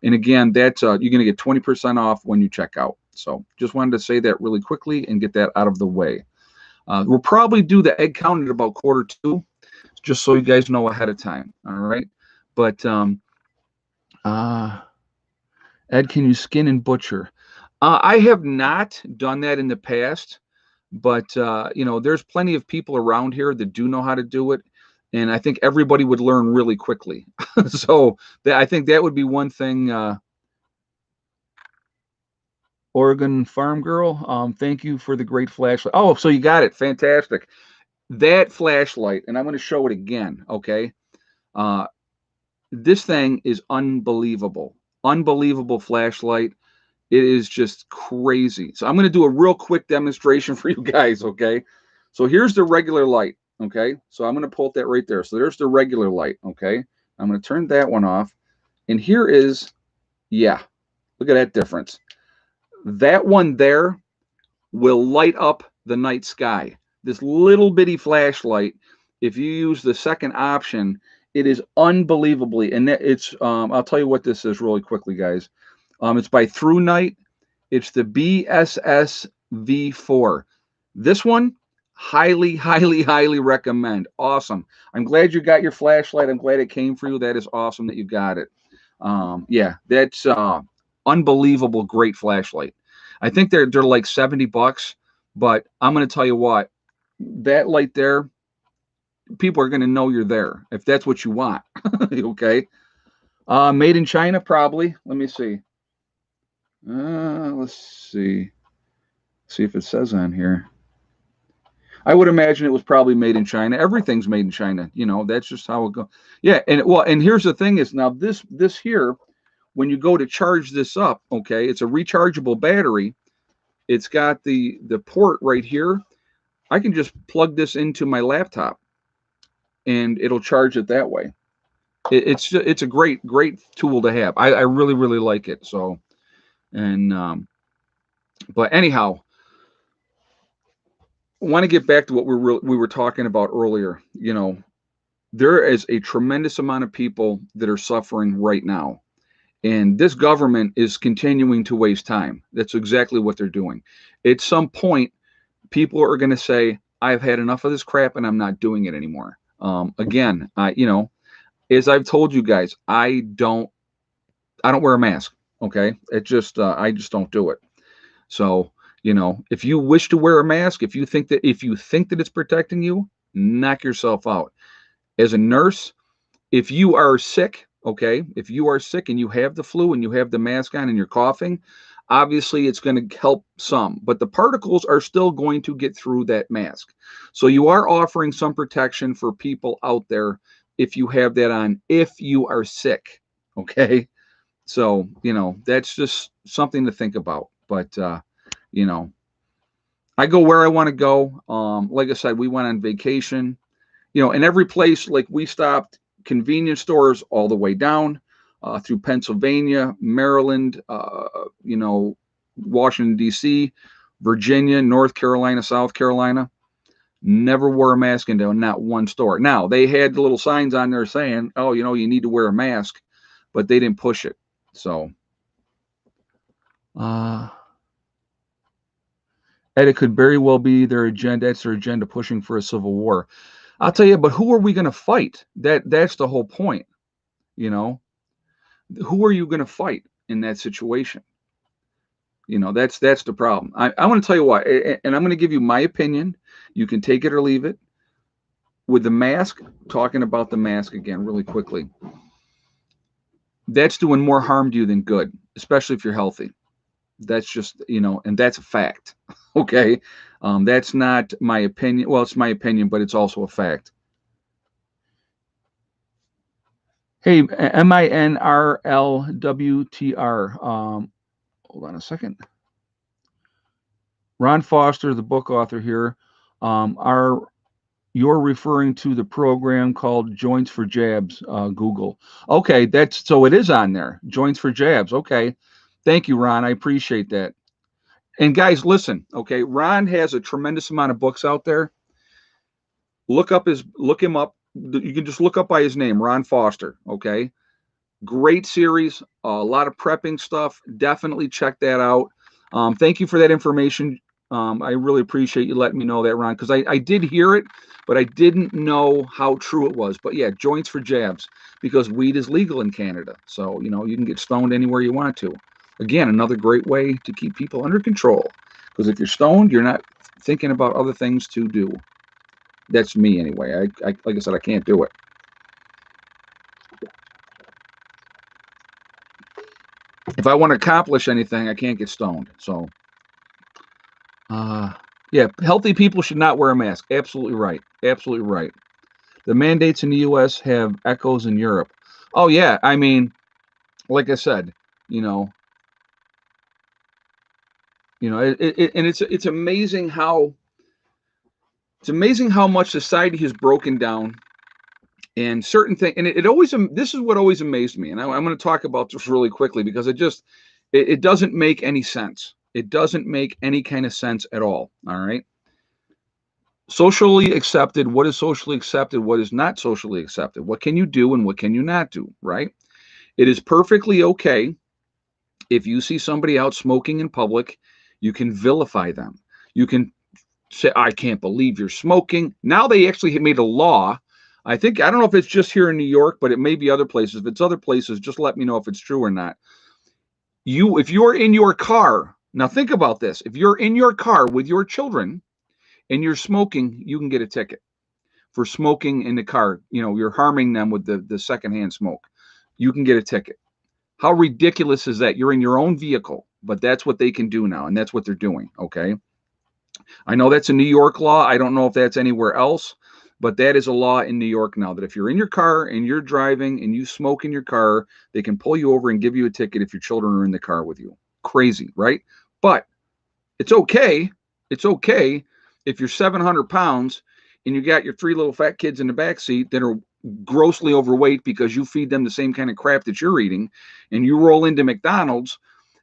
And again, that's you're going to get 20% off when you check out. So just wanted to say that really quickly and get that out of the way. We'll probably do the egg count at about 1:45, just so you guys know ahead of time, all right? But Ed, can you skin and butcher? I have not done that in the past. But there's plenty of people around here that do know how to do it, and I think everybody would learn really quickly. So I think that would be one thing. Oregon Farm Girl, thank you for the great flashlight. Oh, so you got it, fantastic. That flashlight, and I'm going to show it again. Okay, this thing is unbelievable, unbelievable flashlight. It is just crazy. So I'm going to do a real quick demonstration for you guys, okay? So here's the regular light, okay? So I'm going to pull that right there. So there's the regular light, okay? I'm going to turn that one off. And here is, yeah, look at that difference. That one there will light up the night sky. This little bitty flashlight, if you use the second option, it is unbelievably, and it's, I'll tell you what this is really quickly, guys. It's by Through Night. It's the BSS V4. This one, highly, highly, highly recommend. Awesome. I'm glad you got your flashlight. I'm glad it came for you. That is awesome that you got it. Yeah, that's unbelievable, great flashlight. I think they're like $70, but I'm going to tell you what, that light there, people are going to know you're there if that's what you want. Okay. Made in China, probably. Let me see. Let's see. See if it says on here. I would imagine it was probably made in China. Everything's made in China. That's just how it goes. Yeah, and here's the thing is now this here, when you go to charge this up, okay, it's a rechargeable battery. It's got the port right here. I can just plug this into my laptop and it'll charge it that way. It's a great tool to have. I really really like it. So and but anyhow, I want to get back to what we were talking about earlier. There is a tremendous amount of people that are suffering right now. And this government is continuing to waste time. That's exactly what they're doing. At some point, people are going to say, I've had enough of this crap and I'm not doing it anymore. Again, as I've told you guys, I don't wear a mask. Okay. I just don't do it. So, if you wish to wear a mask, if you think that it's protecting you, knock yourself out. As a nurse, if you are sick, okay, if you are sick and you have the flu and you have the mask on and you're coughing, obviously it's going to help some, but the particles are still going to get through that mask. So you are offering some protection for people out there if you have that on, if you are sick, okay? So, that's just something to think about. But, you know, I go where I want to go. Like I said, we went on vacation, in every place, like we stopped convenience stores all the way down through Pennsylvania, Maryland, Washington, D.C., Virginia, North Carolina, South Carolina. Never wore a mask into not one store. Now, they had the little signs on there saying, oh, you need to wear a mask, but they didn't push it. So, and it could very well be their agenda. That's their agenda, pushing for a civil war. I'll tell you, but who are we going to fight? That's the whole point. Who are you going to fight in that situation? That's the problem. I want to tell you why, and I'm going to give you my opinion. You can take it or leave it. With the mask, talking about the mask again really quickly, that's doing more harm to you than good, especially if you're healthy. That's just, and that's a fact. Okay. That's not my opinion. Well, it's my opinion, but it's also a fact. Hey, MINRLWTR. Hold on a second. Ron Foster, the book author here, you're referring to the program called Joints for Jabs, Google. Okay, so it is on there. Joints for Jabs. Okay. Thank you, Ron. I appreciate that. And guys, listen, okay, Ron has a tremendous amount of books out there. Look him up. You can just look up by his name, Ron Foster. Okay. Great series, a lot of prepping stuff. Definitely check that out. Thank you for that information. I really appreciate you letting me know that, Ron, because I did hear it, but I didn't know how true it was. But yeah, Joints for Jabs, because weed is legal in Canada. So, you can get stoned anywhere you want to. Again, another great way to keep people under control. Because if you're stoned, you're not thinking about other things to do. That's me anyway. I like I said, I can't do it. If I want to accomplish anything, I can't get stoned. So, yeah, healthy people should not wear a mask. Absolutely right. Absolutely right. The mandates in the U.S. have echoes in Europe. Oh yeah, I mean, like I said, and it's amazing how much society has broken down. And certain things, and it always, this is what always amazed me, and I'm going to talk about this really quickly because it doesn't make any sense. It doesn't make any kind of sense at all. All right. Socially accepted. What is socially accepted? What is not socially accepted? What can you do and what can you not do? Right. It is perfectly okay if you see somebody out smoking in public, you can vilify them. You can say, I can't believe you're smoking. Now they actually made a law. I don't know if it's just here in New York, but it may be other places. If it's other places, just let me know if it's true or not. If you're in your car, now think about this. If you're in your car with your children and you're smoking, you can get a ticket for smoking in the car. You're harming them with the secondhand smoke. you can get a ticket. How ridiculous is that? You're in your own vehicle, but that's what they can do now, and that's what they're doing. Okay. I know that's a New York law. I don't know if that's anywhere else, but that is a law in New York now that if you're in your car and you're driving and you smoke in your car, they can pull you over and give you a ticket if your children are in the car with you. Crazy, right? But it's okay. It's okay if you're 700 pounds and you got your three little fat kids in the back seat that are grossly overweight because you feed them the same kind of crap that you're eating, and you roll into McDonald's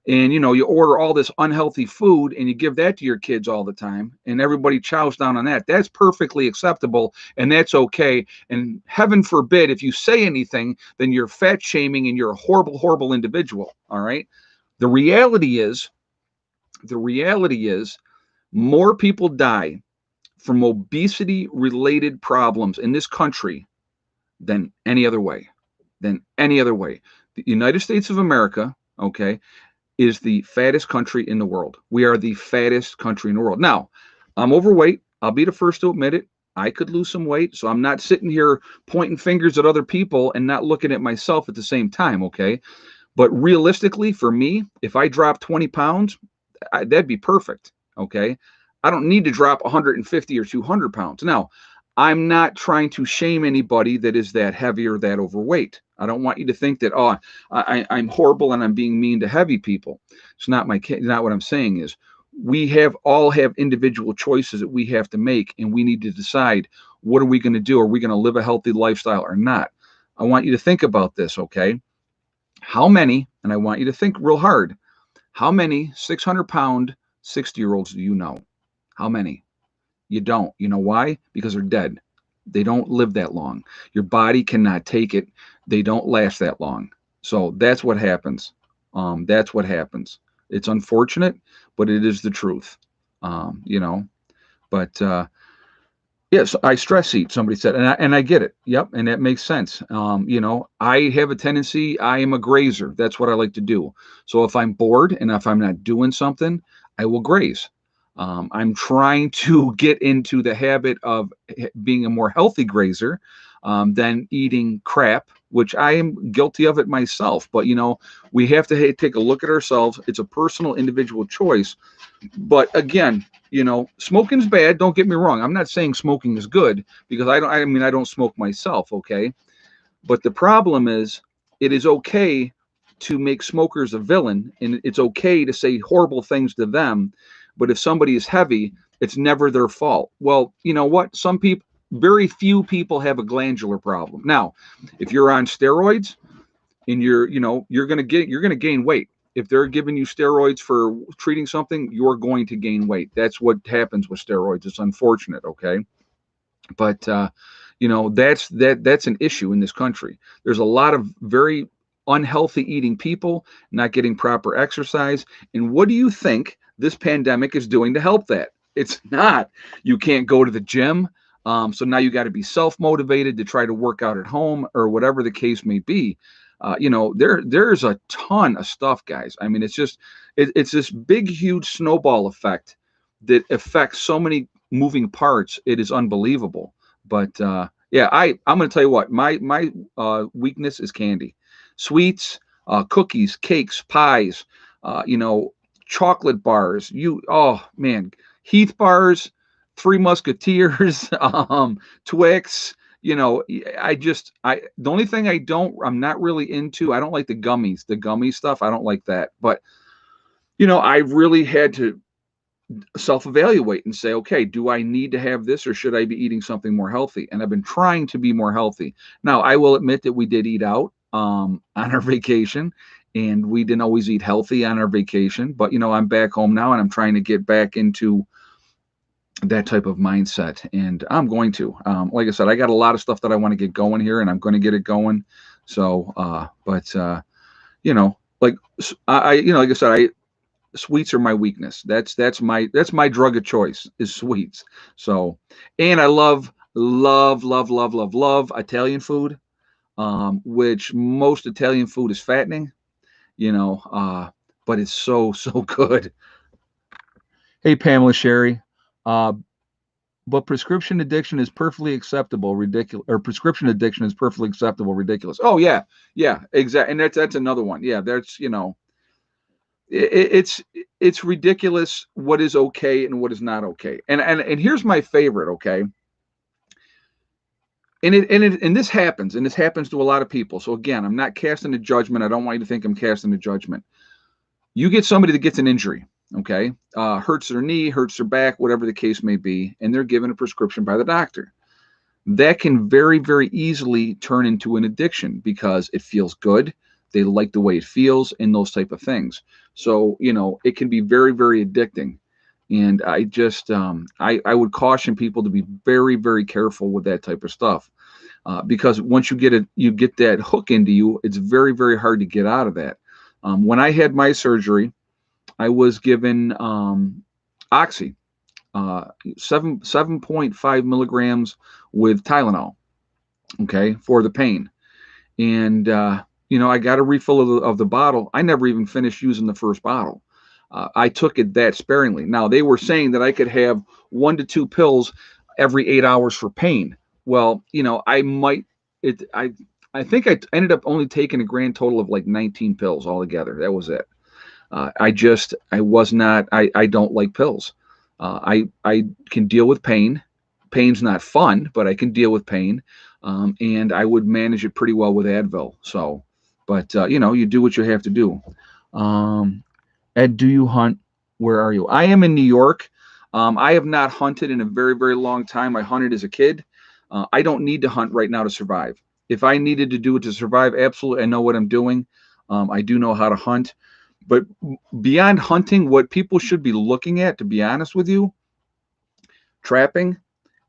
and you order all this unhealthy food and you give that to your kids all the time and everybody chows down on that. That's perfectly acceptable and that's okay. And heaven forbid if you say anything, then you're fat shaming and you're a horrible individual. All right. The reality is the reality is more people die from obesity related problems in this country than any other way. The United States of America, okay, is the fattest country in the world. We are the fattest country in the world. Now, I'm overweight. I'll be the first to admit it. I could lose some weight, so I'm not sitting here pointing fingers at other people and not looking at myself at the same time, okay? But realistically, for me, if I drop 20 pounds, that'd be perfect, okay? I don't need to drop 150 or 200 pounds. Now, I'm not trying to shame anybody that is that heavy or that overweight. I don't want you to think that, oh, I'm horrible and I'm being mean to heavy people. It's not not what I'm saying is we all have individual choices that we have to make, and we need to decide what are we going to do? Are we going to live a healthy lifestyle or not? I want you to think about this, okay? How many, and I want you to think real hard, how many 600-pound 60-year-olds do you know? How many? You don't. You know why? Because they're dead. They don't live that long. Your body cannot take it. They don't last that long. So that's what happens. That's what happens. It's unfortunate, but it is the truth. You know, but yes, I stress eat, somebody said, and I get it. Yep, and that makes sense. I have a tendency, I am a grazer. That's what I like to do. So if I'm bored and if I'm not doing something, I will graze. I'm trying to get into the habit of being a more healthy grazer than eating crap, which I am guilty of it myself. But, we have to take a look at ourselves. It's a personal, individual choice. But again, smoking's bad. Don't get me wrong. I'm not saying smoking is good because I don't smoke myself. Okay. But the problem is it is okay to make smokers a villain and it's okay to say horrible things to them. But if somebody is heavy, it's never their fault. Well, you know what? Very few people have a glandular problem. Now, if you're on steroids and you're going to gain weight. If they're giving you steroids for treating something, you're going to gain weight. That's what happens with steroids. It's unfortunate, okay? But that's an issue in this country. There's a lot of very unhealthy eating people, not getting proper exercise. And what do you think this pandemic is doing to help that? It's not. You can't go to the gym. So now you got to be self-motivated to try to work out at home or whatever the case may be. There's a ton of stuff, guys. I mean, it's this big, huge snowball effect that affects so many moving parts. It is unbelievable. But yeah, I'm going to tell you what, my weakness is candy, sweets, cookies, cakes, pies, chocolate bars. Oh man, Heath bars, Three Musketeers, Twix. The only thing I'm not really into, I don't like the gummy stuff. I don't like that. But, I really had to self-evaluate and say, okay, do I need to have this or should I be eating something more healthy? And I've been trying to be more healthy. Now, I will admit that we did eat out on our vacation and we didn't always eat healthy on our vacation. But, I'm back home now and I'm trying to get back into that type of mindset, and I'm going to like I said, I got a lot of stuff that I want to get going here and I'm going to get it going. So like like I said, sweets are my weakness. That's my drug of choice is sweets. So, and I love Italian food, which most Italian food is fattening, but it's so good. Hey, Pamela Sherry. Uh, but prescription addiction is perfectly acceptable, ridiculous, or prescription addiction is perfectly acceptable, ridiculous. Oh yeah, yeah, exactly. And that's another one. Yeah, that's it's it's ridiculous what is okay and what is not okay. And here's my favorite. Okay, and this happens to a lot of people. So again, I'm not casting a judgment. I don't want you to think I'm casting a judgment. You get somebody that gets an injury, okay, hurts their knee, hurts their back, whatever the case may be, and they're given a prescription by the doctor. That can very, very easily turn into an addiction because it feels good. They like the way it feels and those type of things. So, it can be very, very addicting. And I just, I would caution people to be very, very careful with that type of stuff. Because once you get that hook into you, it's very, very hard to get out of that. When I had my surgery, I was given Oxy, 7.5 milligrams with Tylenol, okay, for the pain. And I got a refill of the bottle. I never even finished using the first bottle. I took it that sparingly. Now they were saying that I could have 1 to 2 pills every 8 hours for pain. Well, I might it. I think I ended up only taking a grand total of like 19 pills altogether. That was it. I was not. I don't like pills. I can deal with pain. Pain's not fun, but I can deal with pain, and I would manage it pretty well with Advil. So, but you do what you have to do. Um, Ed, do you hunt? Where are you? I am in New York. I have not hunted in a very, very long time. I hunted as a kid. I don't need to hunt right now to survive. If I needed to do it to survive, absolutely, I know what I'm doing. I do know how to hunt. But beyond hunting, what people should be looking at, to be honest with you, trapping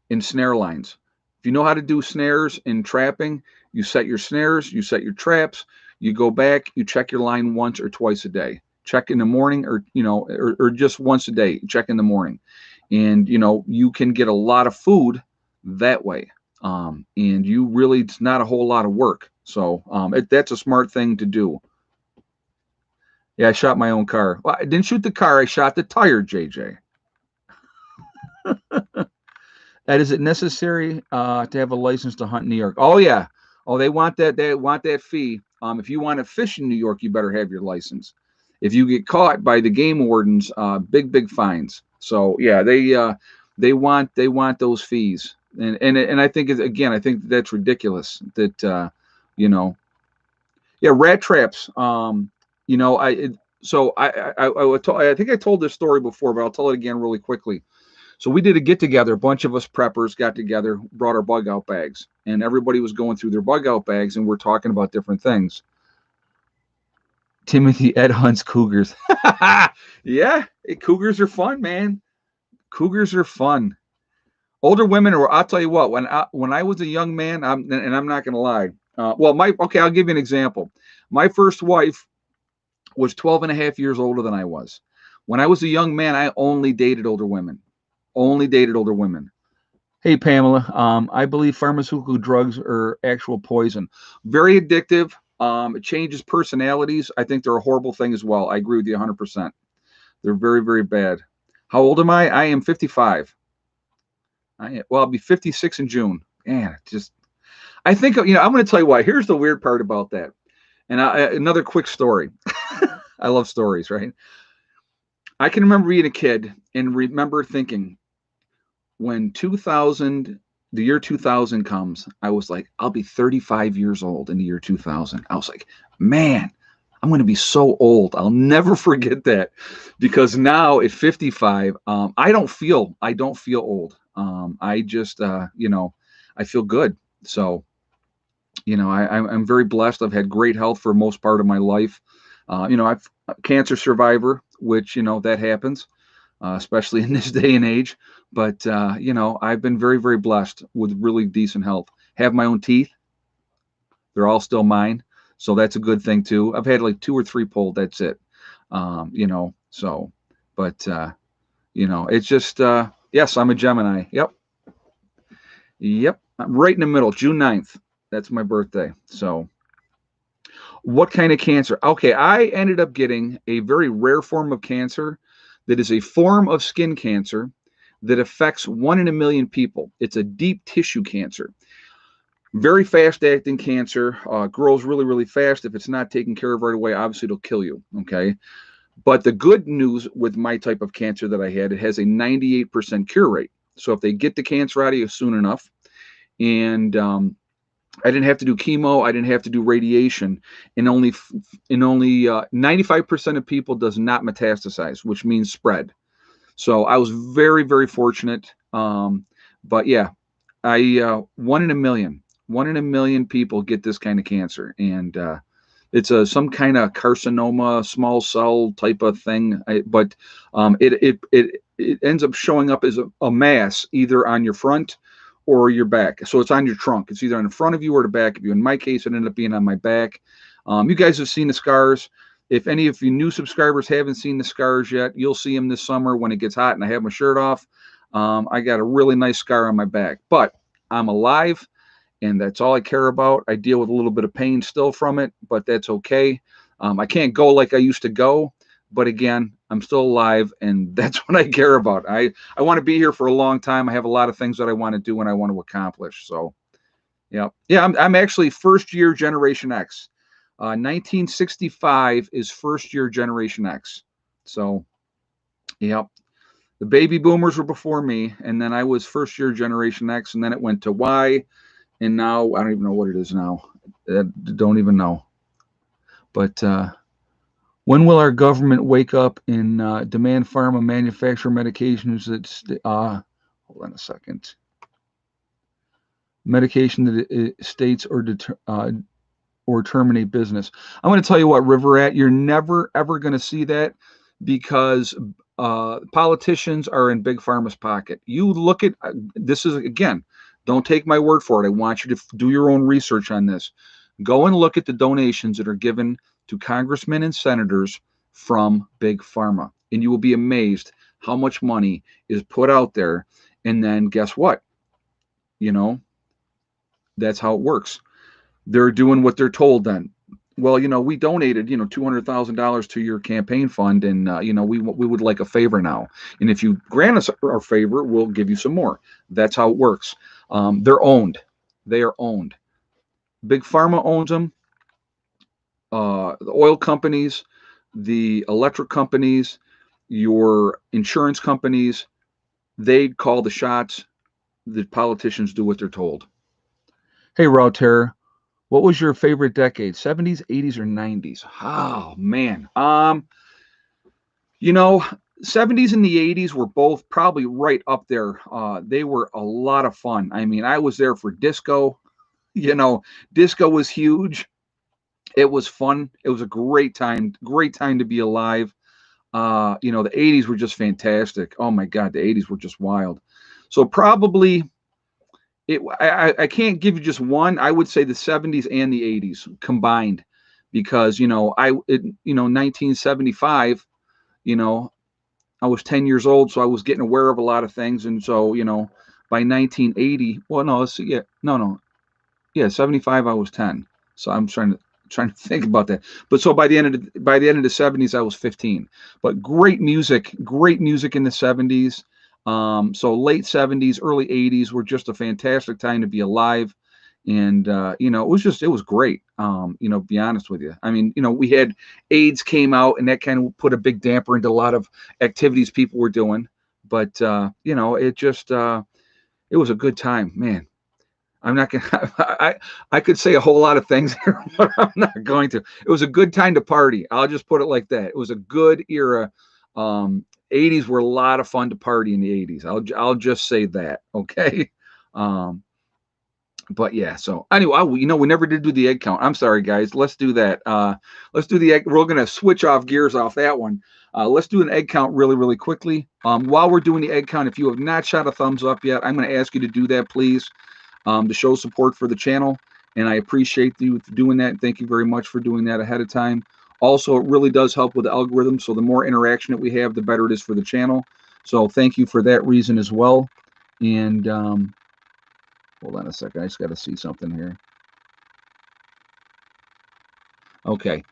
and snare lines. If you know how to do snares and trapping, you set your snares, you set your traps, you go back, you check your line once or twice a day. Check in the morning or just once a day, check in the morning. And, you can get a lot of food that way. And it's not a whole lot of work. So that's a smart thing to do. Yeah, I shot my own car. Well, I didn't shoot the car. I shot the tire, JJ. And is it necessary to have a license to hunt in New York? Oh yeah. Oh, they want that. They want that fee. If you want to fish in New York, you better have your license. If you get caught by the game wardens, big fines. So yeah, they want those fees, and I think again, I think that's ridiculous. That you know, yeah, rat traps. So I think I told this story before, but I'll tell it again really quickly. So we did a get together. A bunch of us preppers got together, brought our bug out bags, and everybody was going through their bug out bags, and we're talking about different things. Timothy Ed hunts cougars. Yeah, cougars are fun, man. Cougars are fun. Older women, or I'll tell you what. When I was a young man, and I'm not going to lie. I'll give you an example. My first wife was 12 and a half years older than I was. When I was a young man, I only dated older women. Only dated older women. Hey, Pamela. I believe pharmaceutical drugs are actual poison. Very addictive. It changes personalities. I think they're a horrible thing as well. I agree with you 100%. They're very, very bad. How old am I? I am 55. I'll be 56 in June. Man, I think, I'm going to tell you why. Here's the weird part about that. And another quick story. I love stories, right? I can remember being a kid and remember thinking, when the year 2000 comes, I was like, I'll be 35 years old in the year 2000. I was like, man, I'm going to be so old. I'll never forget that, because now at 55, I don't feel old. I just, I feel good. So, I'm very blessed. I've had great health for most part of my life. I'm a cancer survivor, which, that happens, especially in this day and age. But, I've been very, very blessed with really decent health. Have my own teeth. They're all still mine. So that's a good thing too. I've had like 2 or 3 pulled. That's it. So, but, it's just, yes, I'm a Gemini. Yep. Yep. I'm right in the middle, June 9th. That's my birthday. So what kind of cancer? Okay. I ended up getting a very rare form of cancer that is a form of skin cancer that affects 1 in a million people. It's a deep tissue cancer. Very fast acting cancer, grows really, really fast. If it's not taken care of right away, obviously it'll kill you. Okay. But the good news with my type of cancer that I had, it has a 98% cure rate. So if they get the cancer out of you soon enough, and I didn't have to do chemo, I didn't have to do radiation, and only 95% of people does not metastasize, which means spread. So I was very, very fortunate. But yeah, I 1 in a million, 1 in a million people get this kind of cancer, and it's a some kind of carcinoma, small cell type of thing. But it ends up showing up as a mass either on your front or your back. So it's on your trunk. It's either on the front of you or the back of you. In my case, it ended up being on my back. You guys have seen the scars. If any of you new subscribers haven't seen the scars yet, you'll see them this summer when it gets hot and I have my shirt off. I got a really nice scar on my back, but I'm alive, and that's all I care about. I deal with a little bit of pain still from it, but that's okay. I can't go like I used to go, but again, I'm still alive, and that's what I care about. I want to be here for a long time. I have a lot of things that I want to do and I want to accomplish. So, yeah. I'm actually first year Generation X. 1965 is first year Generation X. So, yeah. The baby boomers were before me, and then I was first year Generation X, and then it went to Y, and now I don't even know what it is now. I don't even know. But when will our government wake up and demand pharma manufacture medications that hold on a second, medication that it states or terminate business? I'm going to tell you what, River Rat, you're never ever going to see that because politicians are in big pharma's pocket. You look at this is again. Don't take my word for it. I want you to do your own research on this. Go and look at the donations that are given to congressmen and senators from big pharma, and you will be amazed how much money is put out there. And then guess what? You know, that's how it works. They're doing what they're told then. Well, we donated, $200,000 to your campaign fund, and we would like a favor now. And if you grant us our favor, we'll give you some more. That's how it works. They're owned. They are owned. Big Pharma owns them. The oil companies, the electric companies, your insurance companies, they call the shots. The politicians do what they're told. Hey, Raw Terror, what was your favorite decade? 70s, 80s, or 90s? Oh man. You know, 70s and the 80s were both probably right up there. They were a lot of fun. I mean, I was there for disco. Disco was huge. It was fun. It was a great time to be alive. The 80s were just fantastic. Oh my God, the 80s were just wild. So probably I can't give you just one. I would say the 70s and the 80s combined, because 1975, I was 10 years old, so I was getting aware of a lot of things, and so by 1980, well, no, let's see, yeah, no, yeah, 75, I was 10. So I'm trying to think about that. But so by the end of the 70s, I was 15. But great music in the 70s. So late 70s, early 80s were just a fantastic time to be alive. And it was great. Be honest with you. I mean, we had AIDS came out, and that kind of put a big damper into a lot of activities people were doing. But it just it was a good time, man. I'm not gonna. I could say a whole lot of things here, but I'm not going to. It was a good time to party. I'll just put it like that. It was a good era. 80s were a lot of fun to party in the 80s. I'll just say that. Okay. But yeah. So anyway, we never did do the egg count. I'm sorry, guys. Let's do that. Let's do the egg. We're gonna switch off gears off that one. Let's do an egg count really, really quickly. While we're doing the egg count, if you have not shot a thumbs up yet, I'm going to ask you to do that, please. To show support for the channel, and I appreciate you doing that. Thank you very much for doing that ahead of time. Also, it really does help with the algorithm, so the more interaction that we have, the better it is for the channel. So thank you for that reason as well. And hold on a second, I just got to see something here. Okay.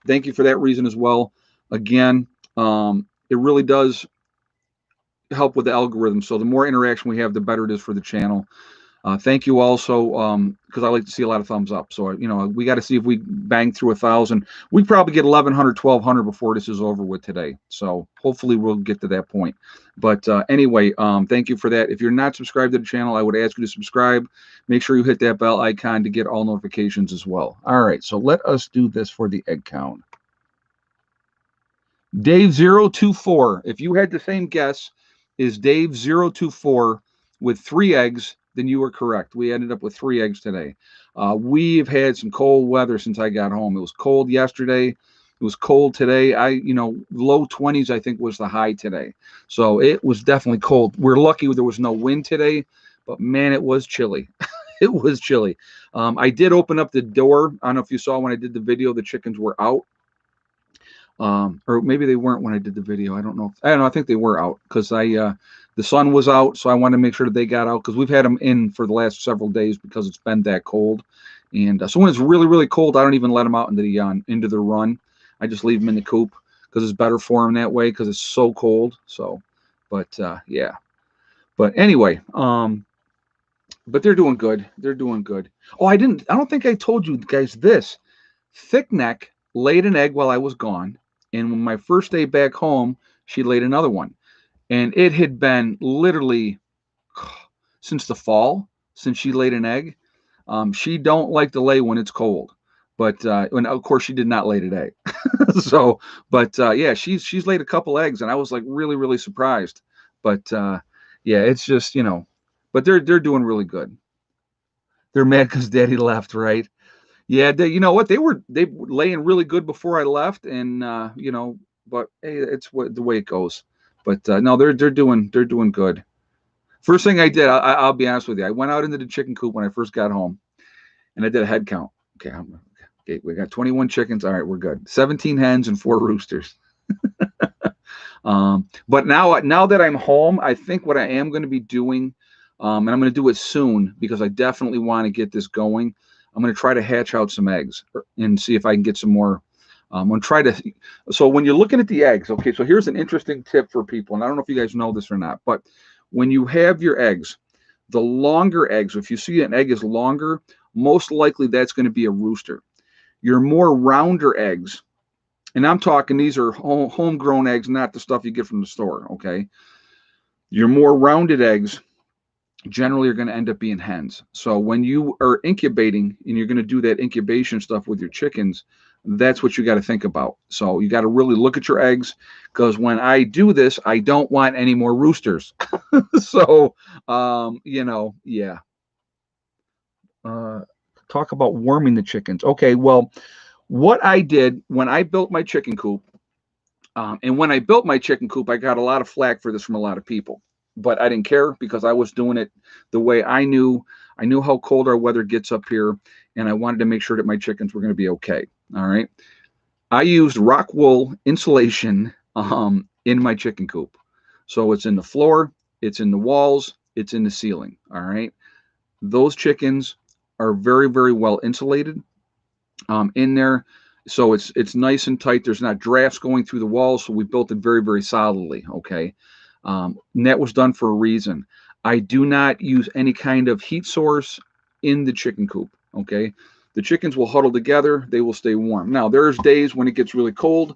Thank you for that reason as well. Again, it really does help with the algorithm. So the more interaction we have, the better it is for the channel. Thank you also, because I like to see a lot of thumbs up. So, we got to see if we bang through 1,000. We probably get 1,100, 1,200 before this is over with today. So hopefully we'll get to that point. But anyway, thank you for that. If you're not subscribed to the channel, I would ask you to subscribe. Make sure you hit that bell icon to get all notifications as well. All right, so let us do this for the egg count. Dave024. If you had the same guess is Dave024 with 3 eggs, then you were correct. We ended up with 3 eggs today. We've had some cold weather since I got home. It was cold yesterday. It was cold today. Low 20s, I think, was the high today. So it was definitely cold. We're lucky there was no wind today, but man, it was chilly. It was chilly. I did open up the door. I don't know if you saw when I did the video, the chickens were out. Or maybe they weren't when I did the video. I don't know. I think they were out because the sun was out, so I wanted to make sure that they got out because we've had them in for the last several days because it's been that cold. And so when it's really, really cold, I don't even let them out into the run. I just leave them in the coop because it's better for them that way because it's so cold. So, but yeah. But anyway, but they're doing good. They're doing good. Oh, I don't think I told you guys this. Thick Neck laid an egg while I was gone. And when my first day back home, she laid another one. And it had been literally since the fall since she laid an egg. She don't like to lay when it's cold. But and of course she did not lay today. So, but yeah, she's laid a couple eggs, and I was like really, really surprised. But yeah, it's just, but they're doing really good. They're mad because Daddy left, right? Yeah, you know what? They were laying really good before I left, and but hey, it's the way it goes. But no, they're doing good. First thing I did, I'll be honest with you, I went out into the chicken coop when I first got home, and I did a head count. Okay, we got 21 chickens. All right, we're good. 17 hens and 4 roosters. But now that I'm home, I think what I am going to be doing, and I'm going to do it soon because I definitely want to get this going. I'm going to try to hatch out some eggs and see if I can get some more. I'm going to try to. So when you're looking at the eggs, okay, so here's an interesting tip for people, and I don't know if you guys know this or not, but when you have your eggs, the longer eggs, if you see an egg is longer, most likely that's going to be a rooster. Your more rounder eggs, and I'm talking these are homegrown eggs, not the stuff you get from the store, okay? Your more rounded eggs generally are going to end up being hens. So when you are incubating and you're going to do that incubation stuff with your chickens, that's what you got to think about. So you got to really look at your eggs because when I do this, I don't want any more roosters. So, yeah. Talk about warming the chickens. Okay, well, what I did when I built my chicken coop, and when I built my chicken coop, I got a lot of flack for this from a lot of people. But I didn't care because I was doing it the way I knew. I knew how cold our weather gets up here, and I wanted to make sure that my chickens were going to be okay. All right. I used rock wool insulation in my chicken coop. So it's in the floor, it's in the walls, it's in the ceiling. All right. Those chickens are very, very well insulated in there. So it's nice and tight. There's not drafts going through the walls. So we built it very, very solidly. Okay. And that was done for a reason. I do not use any kind of heat source in the chicken coop. Okay. The chickens will huddle together. They will stay warm. Now, there's days when it gets really cold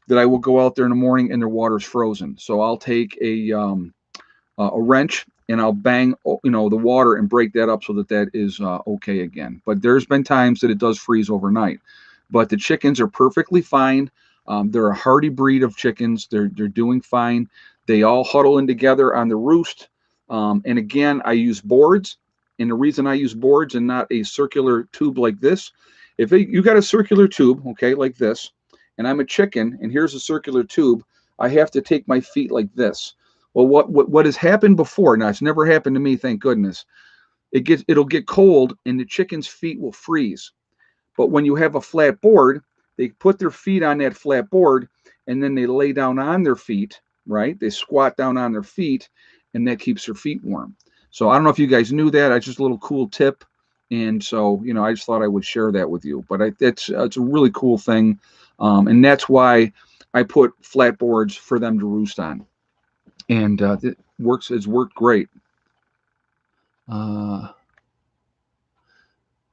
that I will go out there in the morning and their water's frozen. So I'll take a wrench and I'll bang, the water and break that up so that is okay again. But there's been times that it does freeze overnight. But the chickens are perfectly fine. They're a hardy breed of chickens. They're doing fine. They all huddle in together on the roost. And again, I use boards. And the reason I use boards and not a circular tube like this, you got a circular tube, okay, like this, and I'm a chicken, and here's a circular tube, I have to take my feet like this. Well, what has happened before? Now, it's never happened to me, thank goodness. It'll get cold, and the chicken's feet will freeze. But when you have a flat board, they put their feet on that flat board, and then they lay down on their feet, right? They squat down on their feet, and that keeps their feet warm. So I don't know if you guys knew that. It's just a little cool tip. And so, I just thought I would share that with you. But it's a really cool thing. And that's why I put flat boards for them to roost on. and it works. It's worked great. Uh,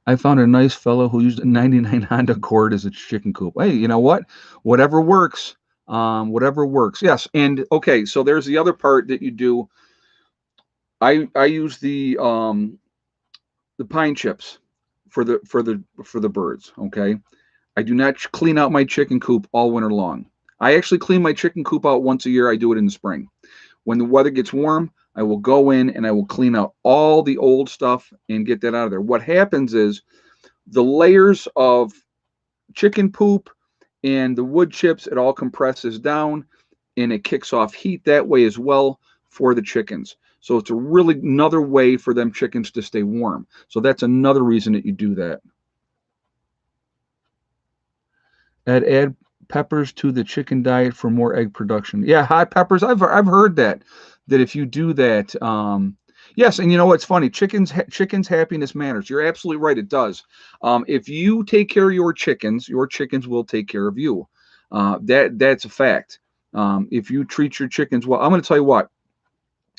I found a nice fellow who used a 99 Honda Accord as a chicken coop. Hey, you know what? Whatever works. Whatever works. Yes. And okay, so there's the other part that you do. I use the pine chips for the birds. Okay. I do not clean out my chicken coop all winter long. I actually clean my chicken coop out once a year. I do it in the spring. When the weather gets warm, I will go in and I will clean out all the old stuff and get that out of there. What happens is the layers of chicken poop and the wood chips, it all compresses down and it kicks off heat that way as well for the chickens. So it's a really another way for them chickens to stay warm. So that's another reason that you do that. Add peppers to the chicken diet for more egg production. Yeah, hot peppers. I've heard that if you do that, yes, and you know what's funny? Chickens happiness matters. You're absolutely right. It does. If you take care of your chickens will take care of you. That's a fact. If you treat your chickens well, I'm going to tell you what.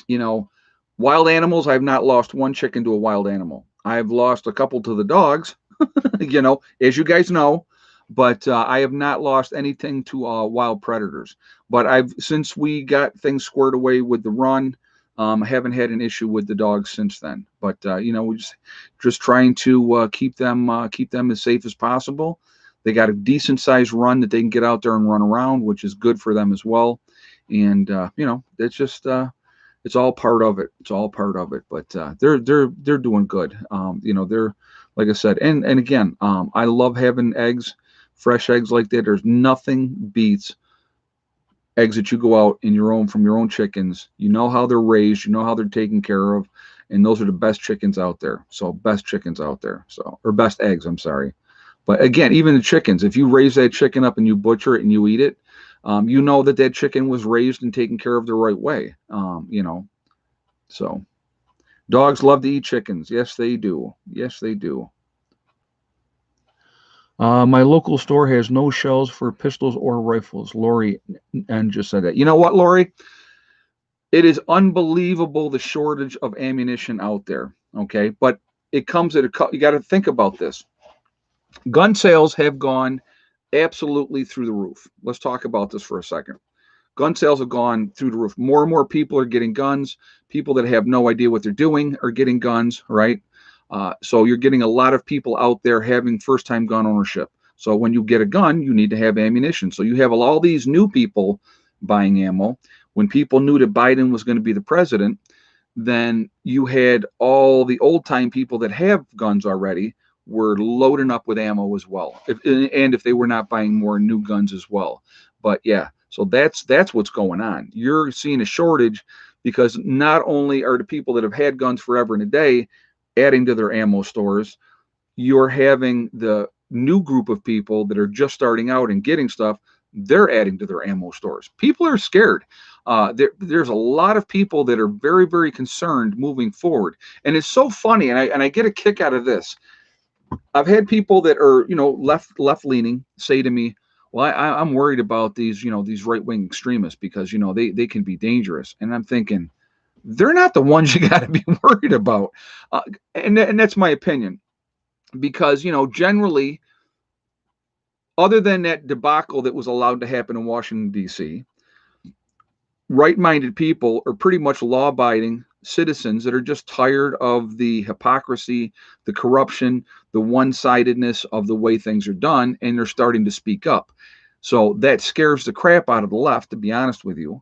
You know, wild animals. I've not lost one chicken to a wild animal. I've lost a couple to the dogs. As you guys know, but I have not lost anything to wild predators. But since we got things squared away with the run, I haven't had an issue with the dogs since then. But we just trying to keep them as safe as possible. They got a decent sized run that they can get out there and run around, which is good for them as well. And it's just it's all part of it. It's all part of it. But they're doing good. They're like I said, and again, I love having eggs, fresh eggs like that. There's nothing beats eggs that you go out in from your own chickens. You know how they're raised, you know how they're taken care of, and those are the best chickens out there. So best chickens out there. So or best eggs, I'm sorry. But again, even the chickens, if you raise that chicken up and you butcher it and you eat it, you know that chicken was raised and taken care of the right way. So dogs love to eat chickens. Yes, they do. Yes, they do. My local store has no shells for pistols or rifles. Lori and just said that. You know what, Lori? It is unbelievable the shortage of ammunition out there. Okay, but it comes at you got to think about this. Gun sales have gone absolutely through the roof. Let's talk about this for a second. Gun sales have gone through the roof. More and more people are getting guns. People that have no idea what they're doing are getting guns, right? So you're getting a lot of people out there having first-time gun ownership. So when you get a gun, you need to have ammunition. So you have all these new people buying ammo. When people knew that Biden was going to be the president, then you had all the old-time people that have guns already were loading up with ammo as well, and if they were not buying more new guns as well. But yeah, so that's what's going on. You're seeing a shortage because not only are the people that have had guns forever and a day adding to their ammo stores, you're having the new group of people that are just starting out and getting stuff. They're adding to their ammo stores. People are scared. There's a lot of people that are very, very concerned moving forward, and it's so funny. And I get a kick out of this. I've had people that are left leaning say to me, "Well, I'm worried about these right wing extremists because they can be dangerous." And I'm thinking, they're not the ones you got to be worried about, and that's my opinion, because generally, other than that debacle that was allowed to happen in Washington D.C., right-minded people are pretty much law-abiding citizens that are just tired of the hypocrisy, the corruption, the one-sidedness of the way things are done, and they're starting to speak up. So that scares the crap out of the left, to be honest with you.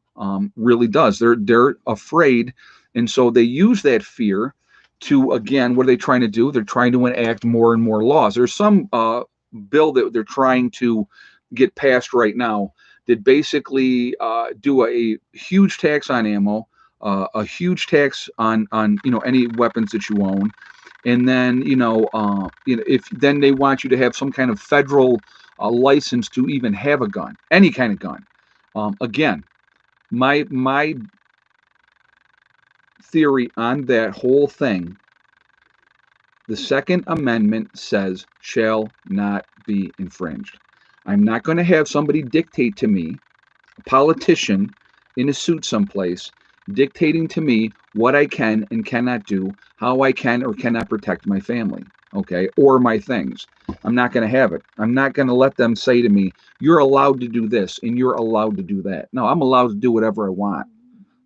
Really does. They're afraid, and so they use that fear to, again, what are they trying to do? They're trying to enact more and more laws. There's some bill that they're trying to get passed right now that basically do a huge tax on ammo, a huge tax on any weapons that you own, and then if then they want you to have some kind of federal license to even have a gun, any kind of gun. Again, my theory on that whole thing, the Second Amendment says shall not be infringed. I'm not going to have somebody dictate to me, a politician in a suit someplace, dictating to me what I can and cannot do, how I can or cannot protect my family, okay, or my things. I'm not going to have it. I'm not going to let them say to me, you're allowed to do this and you're allowed to do that. No, I'm allowed to do whatever I want,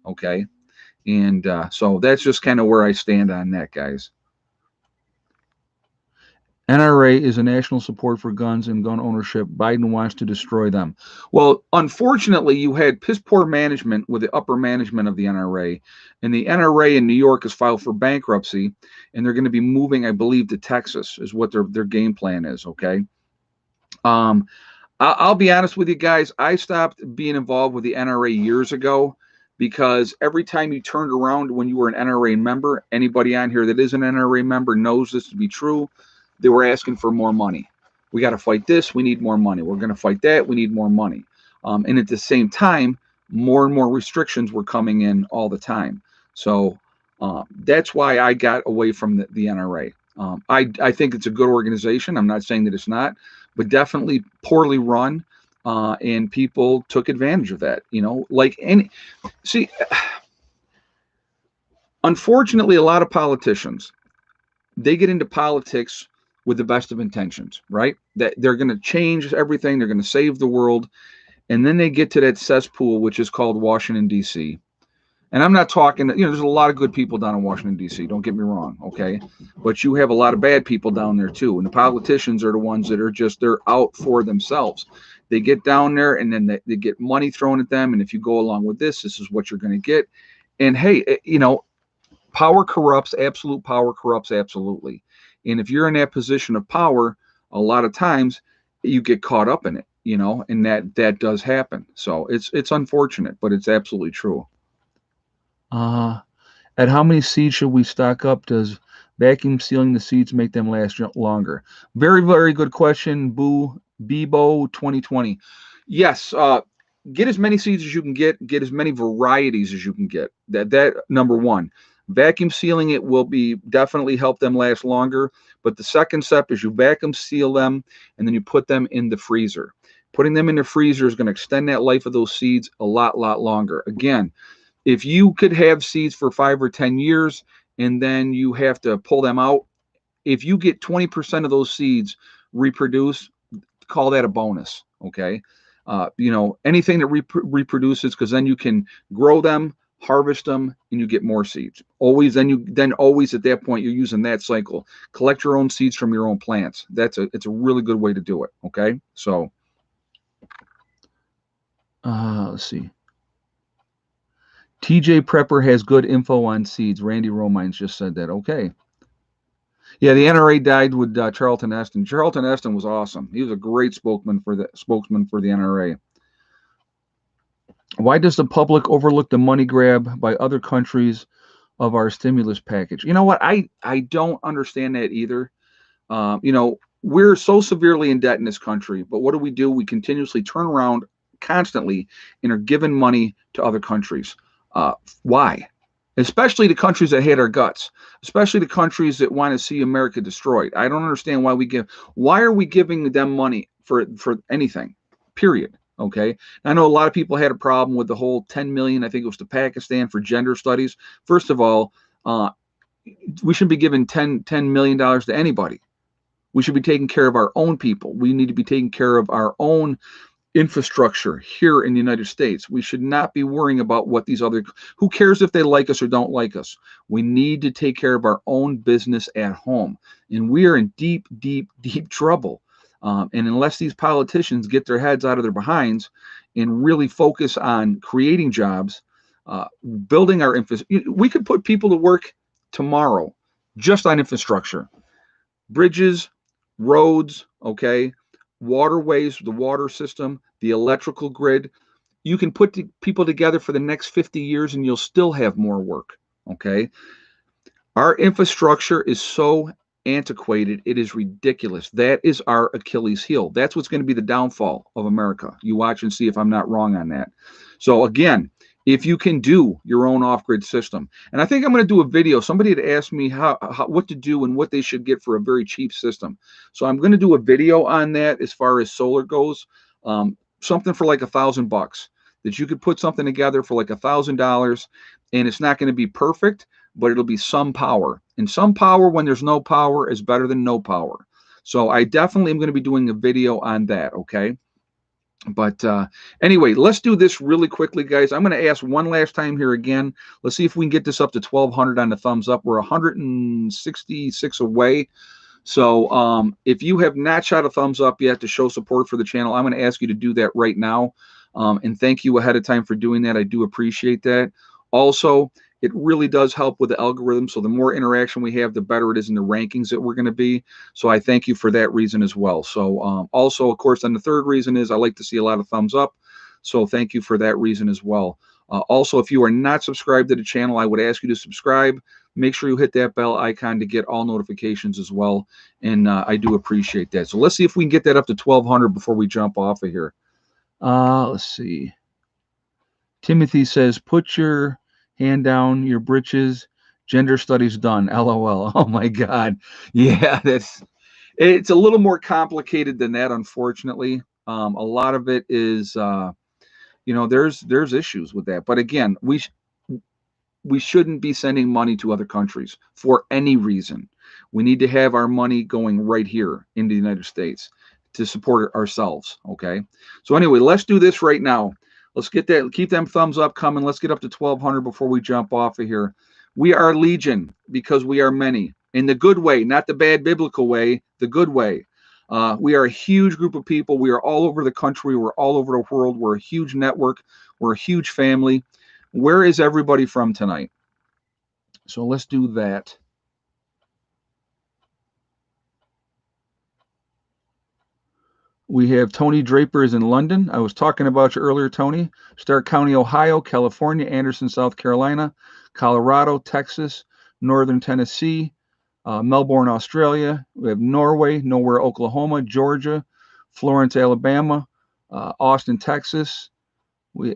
okay? And so that's just kind of where I stand on that, guys. NRA is a national support for guns and gun ownership. Biden wants to destroy them. Well, unfortunately, you had piss poor management with the upper management of the NRA, and the NRA in New York has filed for bankruptcy, and they're going to be moving, I believe, to Texas, is what their game plan is. Okay. Um, I'll be honest with you guys. I stopped being involved with the NRA years ago because every time you turned around when you were an NRA member, anybody on here that is an NRA member knows this to be true. They were asking for more money. We got to fight this. We need more money. We're going to fight that. We need more money. And at the same time, more and more restrictions were coming in all the time. So that's why I got away from the NRA. I think it's a good organization. I'm not saying that it's not, but definitely poorly run. And people took advantage of that. Like any, see, unfortunately, a lot of politicians, they get into politics with the best of intentions, right? That they're going to change everything, they're going to save the world, and then they get to that cesspool, which is called Washington, D.C. And I'm not talking, there's a lot of good people down in Washington, D.C., don't get me wrong, okay? But you have a lot of bad people down there, too. And the politicians are the ones that are they're out for themselves. They get down there, and then they get money thrown at them. And if you go along with this is what you're going to get. And, hey, power corrupts, absolute power corrupts absolutely. And if you're in that position of power, a lot of times you get caught up in it, and that does happen. So it's unfortunate, but it's absolutely true. Uh, at how many seeds should we stock up? Does vacuum sealing the seeds make them last longer? Very, very good question, Boo Bebo 2020. Yes, get as many seeds as you can get as many varieties as you can get. That number one. Vacuum sealing it will be definitely help them last longer. But the second step is you vacuum seal them and then you put them in the freezer. Putting them in the freezer is going to extend that life of those seeds a lot longer. Again, if you could have seeds for 5 or 10 years and then you have to pull them out, if you get 20% of those seeds reproduce, call that a bonus. Okay. Anything that reproduces, because then you can grow them, harvest them, and you get more seeds. Always at that point you're using that cycle. Collect your own seeds from your own plants. It's a really good way to do it. Okay. So let's see. TJ Prepper has good info on seeds. Randy Romines just said that. Okay. Yeah, the NRA died with Charlton Heston. Charlton Heston was awesome. He was a great spokesman for the NRA. Why does the public overlook the money grab by other countries of our stimulus package? You know what? I don't understand that either. We're so severely in debt in this country, but what do? We continuously turn around constantly and are giving money to other countries. Why? Especially the countries that hate our guts, especially the countries that want to see America destroyed. I don't understand why are we giving them money for anything, period. Okay. I know a lot of people had a problem with the whole 10 million, I think it was to Pakistan for gender studies. First of all, we shouldn't be giving $10 million to anybody. We should be taking care of our own people. We need to be taking care of our own infrastructure here in the United States. We should not be worrying about what who cares if they like us or don't like us. We need to take care of our own business at home. And we are in deep trouble. And unless these politicians get their heads out of their behinds and really focus on creating jobs, building our infrastructure, we could put people to work tomorrow just on infrastructure, bridges, roads, okay, waterways, the water system, the electrical grid. You can put people together for the next 50 years and you'll still have more work. Okay. Our infrastructure is so antiquated. It is ridiculous. That is our Achilles heel. That's what's going to be the downfall of America. You watch and see if I'm not wrong on that. So again, if you can do your own off-grid system, and I think I'm going to do a video. Somebody had asked me what to do and what they should get for a very cheap system. So I'm going to do a video on that as far as solar goes. Something for like $1,000. that you could put something together for like $1,000, and it's not going to be perfect, but it'll be some power. And some power when there's no power is better than no power. So I definitely am going to be doing a video on that, okay? But anyway, let's do this really quickly, guys. I'm going to ask one last time here again. Let's see if we can get this up to 1,200 on the thumbs up. We're 166 away. So if you have not shot a thumbs up yet to show support for the channel, I'm going to ask you to do that right now. And thank you ahead of time for doing that. I do appreciate that. Also, it really does help with the algorithm. So the more interaction we have, the better it is in the rankings that we're going to be. So I thank you for that reason as well. So also, of course, then the third reason is I like to see a lot of thumbs up. So thank you for that reason as well. Also, if you are not subscribed to the channel, I would ask you to subscribe. Make sure you hit that bell icon to get all notifications as well. And I do appreciate that. So let's see if we can get that up to 1,200 before we jump off of here. Let's see. Timothy says, put your hand down your britches. Gender studies done. LOL. Oh my God. Yeah, it's a little more complicated than that, unfortunately. A lot of it is, there's issues with that. But again, we shouldn't be sending money to other countries for any reason. We need to have our money going right here in the United States to support ourselves. Okay. So anyway, let's do this right now. Let's get that, keep them thumbs up coming. Let's get up to 1,200 before we jump off of here. We are legion because we are many, in the good way, not the bad biblical way, the good way. We are a huge group of people. We are all over the country. We're all over the world. We're a huge network. We're a huge family. Where is everybody from tonight? So let's do that. We have Tony Draper is in London. I was talking about you earlier, Tony. Stark County, Ohio, California, Anderson, South Carolina, Colorado, Texas, Northern Tennessee, Melbourne, Australia. We have Norway, Nowhere, Oklahoma, Georgia, Florence, Alabama, Austin, Texas.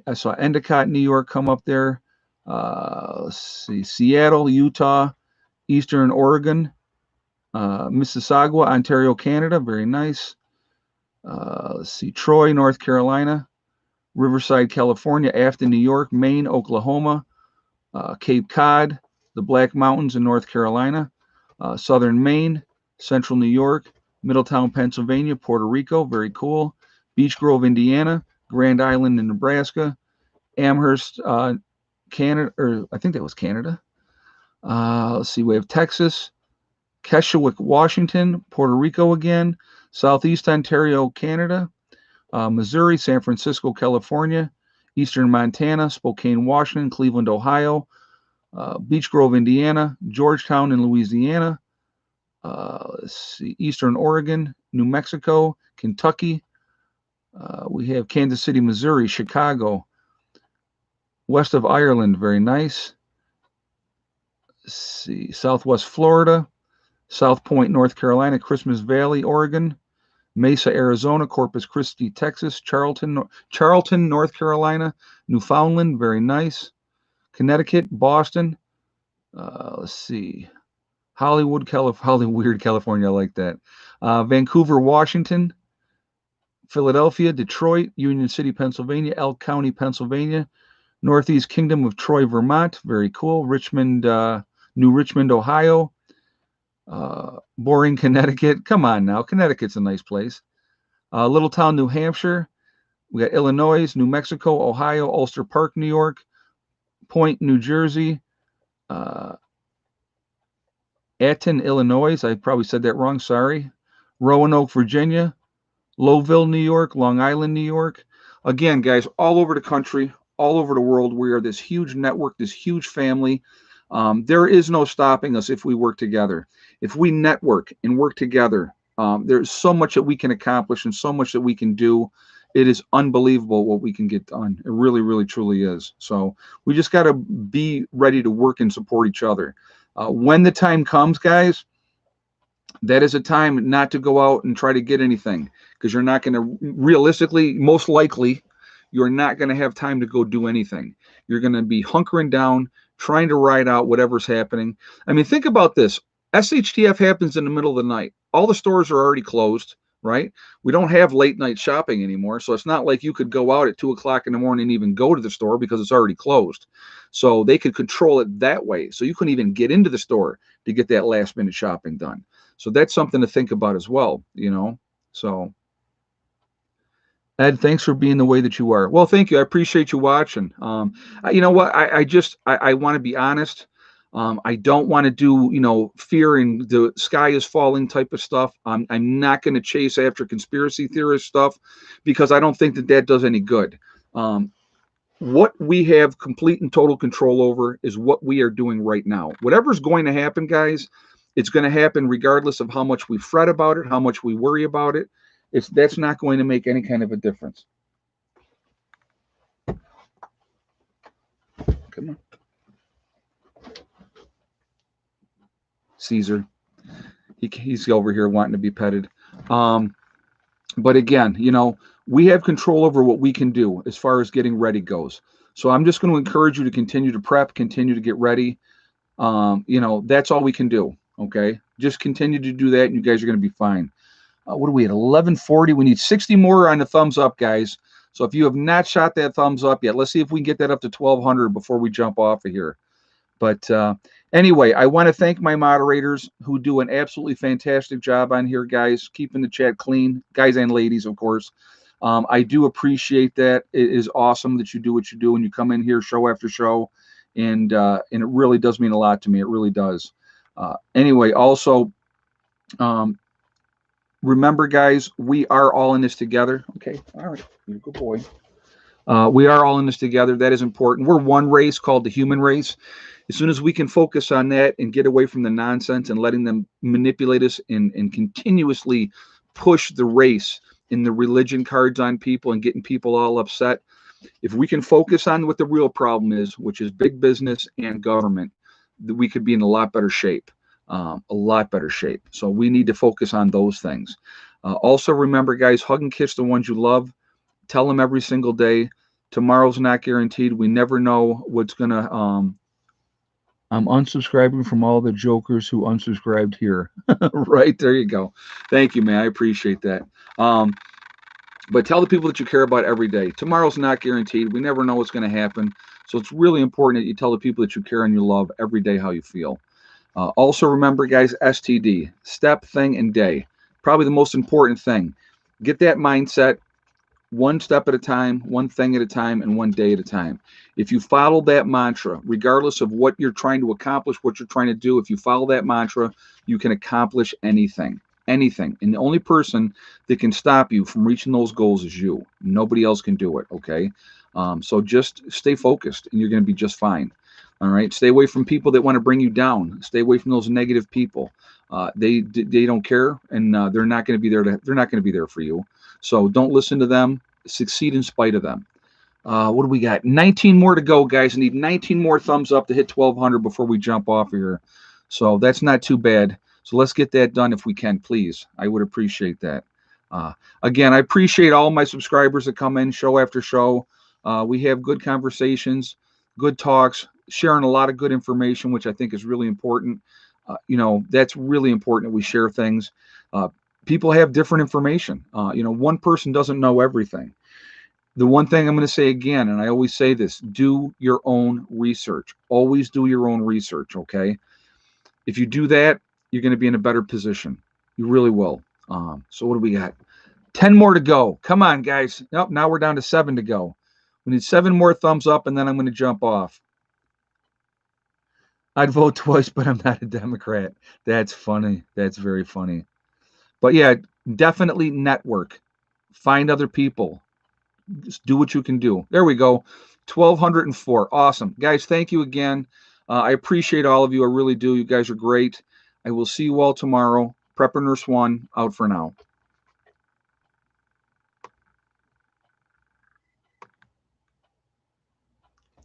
I saw Endicott, New York come up there. Let's see, Seattle, Utah, Eastern Oregon, Mississauga, Ontario, Canada. Very nice. Let's see, Troy, North Carolina, Riverside, California, Afton, New York, Maine, Oklahoma, Cape Cod, the Black Mountains in North Carolina, Southern Maine, Central New York, Middletown, Pennsylvania, Puerto Rico, very cool, Beech Grove, Indiana, Grand Island in Nebraska, Amherst, Canada, or I think that was Canada. Let's see, we have Texas, Keswick, Washington, Puerto Rico again, Southeast Ontario, Canada, Missouri, San Francisco, California, Eastern Montana, Spokane, Washington, Cleveland, Ohio, Beech Grove, Indiana, Georgetown in Louisiana, let's see, Eastern Oregon, New Mexico, Kentucky. We have Kansas City, Missouri, Chicago, west of Ireland, very nice. Let's see, Southwest Florida, South Point, North Carolina, Christmas Valley, Oregon, Mesa, Arizona, Corpus Christi, Texas, Charlton, North Carolina, Newfoundland, very nice. Connecticut, Boston. Let's see, Hollywood, California, I like that. Vancouver, Washington, Philadelphia, Detroit, Union City, Pennsylvania, Elk County, Pennsylvania, Northeast Kingdom of Troy, Vermont, very cool. Richmond, New Richmond, Ohio. Boring, Connecticut. Come on now, Connecticut's a nice place. Littletown, New Hampshire. We got Illinois, New Mexico, Ohio, Ulster Park, New York, Point, New Jersey, Eton, Illinois. I probably said that wrong. Sorry. Roanoke, Virginia, Lowville, New York, Long Island, New York. Again, guys, all over the country, all over the world, we are this huge network, this huge family. There is no stopping us if we work together. If we network and work together, there's so much that we can accomplish and so much that we can do. It is unbelievable what we can get done. It really, really, truly is. So we just got to be ready to work and support each other. When the time comes, guys, that is a time not to go out and try to get anything, because you're not going to, realistically, most likely, you're not going to have time to go do anything. You're going to be hunkering down, trying to ride out whatever's happening. I mean, think about this. SHTF happens in the middle of the night. All the stores are already closed. right? We don't have late night shopping anymore. So it's not like you could go out at 2 o'clock in the morning and even go to the store because it's already closed. So they could control it that way. So you couldn't even get into the store to get that last minute shopping done. So that's something to think about as well, you know? So Ed, thanks for being the way that you are. Well, thank you. I appreciate you watching. You know what? I want to be honest. I don't want to do, fear and the sky is falling type of stuff. I'm not going to chase after conspiracy theorist stuff because I don't think that that does any good. Um, what we have complete and total control over is what we are doing right now. Whatever's going to happen, guys, it's going to happen regardless of how much we fret about it, how much we worry about it. That's not going to make any kind of a difference. Come on, Caesar. He's over here wanting to be petted. Um, but again, we have control over what we can do as far as getting ready goes. So I'm just going to encourage you to continue to prep, continue to get ready. That's all we can do. Okay, just continue to do that, and you guys are going to be fine. What are we at? 11:40. We need 60 more on the thumbs up, guys. So if you have not shot that thumbs up yet, let's see if we can get that up to 1,200 before we jump off of here. But anyway, I want to thank my moderators who do an absolutely fantastic job on here, guys, keeping the chat clean, guys and ladies, of course. I do appreciate that. It is awesome that you do what you do and you come in here show after show, and it really does mean a lot to me. It really does. Anyway, also, remember, guys, we are all in this together. Okay, all right, you're a good boy. We are all in this together. That is important. We're one race called the human race. As soon as we can focus on that and get away from the nonsense and letting them manipulate us and continuously push the race and the religion cards on people and getting people all upset, if we can focus on what the real problem is, which is big business and government, we could be in a lot better shape. A lot better shape. So we need to focus on those things. Also, remember, guys, hug and kiss the ones you love. Tell them every single day. Tomorrow's not guaranteed. We never know what's going to. I'm unsubscribing from all the jokers who unsubscribed here. Right, there you go. Thank you, man. I appreciate that. But tell the people that you care about every day. Tomorrow's not guaranteed. We never know what's going to happen. So it's really important that you tell the people that you care and you love every day how you feel. Also, remember, guys, STD, step, thing, and day. Probably the most important thing. Get that mindset. One step at a time, one thing at a time, and one day at a time. If you follow that mantra, regardless of what you're trying to accomplish, what you're trying to do, if you follow that mantra, you can accomplish anything. Anything. And the only person that can stop you from reaching those goals is you. Nobody else can do it, okay? So just stay focused, and you're going to be just fine. All right? Stay away from people that want to bring you down. Stay away from those negative people. They don't care, and they're not going to be there. They're not going to be there for you. So don't listen to them. Succeed in spite of them. What do we got? 19 more to go, guys. I need 19 more thumbs up to hit 1,200 before we jump off here. So that's not too bad. So let's get that done if we can, please. I would appreciate that. Again, I appreciate all my subscribers that come in show after show. We have good conversations, good talks, sharing a lot of good information, which I think is really important. That's really important that we share things. People have different information. One person doesn't know everything. The one thing I'm going to say again, and I always say this, do your own research. Always do your own research, okay? If you do that, you're going to be in a better position. You really will. So what do we got? 10 more to go. Come on, guys. Nope, now we're down to 7 to go. We need 7 more thumbs up, and then I'm going to jump off. I'd vote twice, but I'm not a Democrat. That's funny. That's very funny. But yeah, definitely network. Find other people. Just do what you can do. There we go. 1,204. Awesome. Guys, thank you again. I appreciate all of you. I really do. You guys are great. I will see you all tomorrow. Prepper Nurse 1 out for now.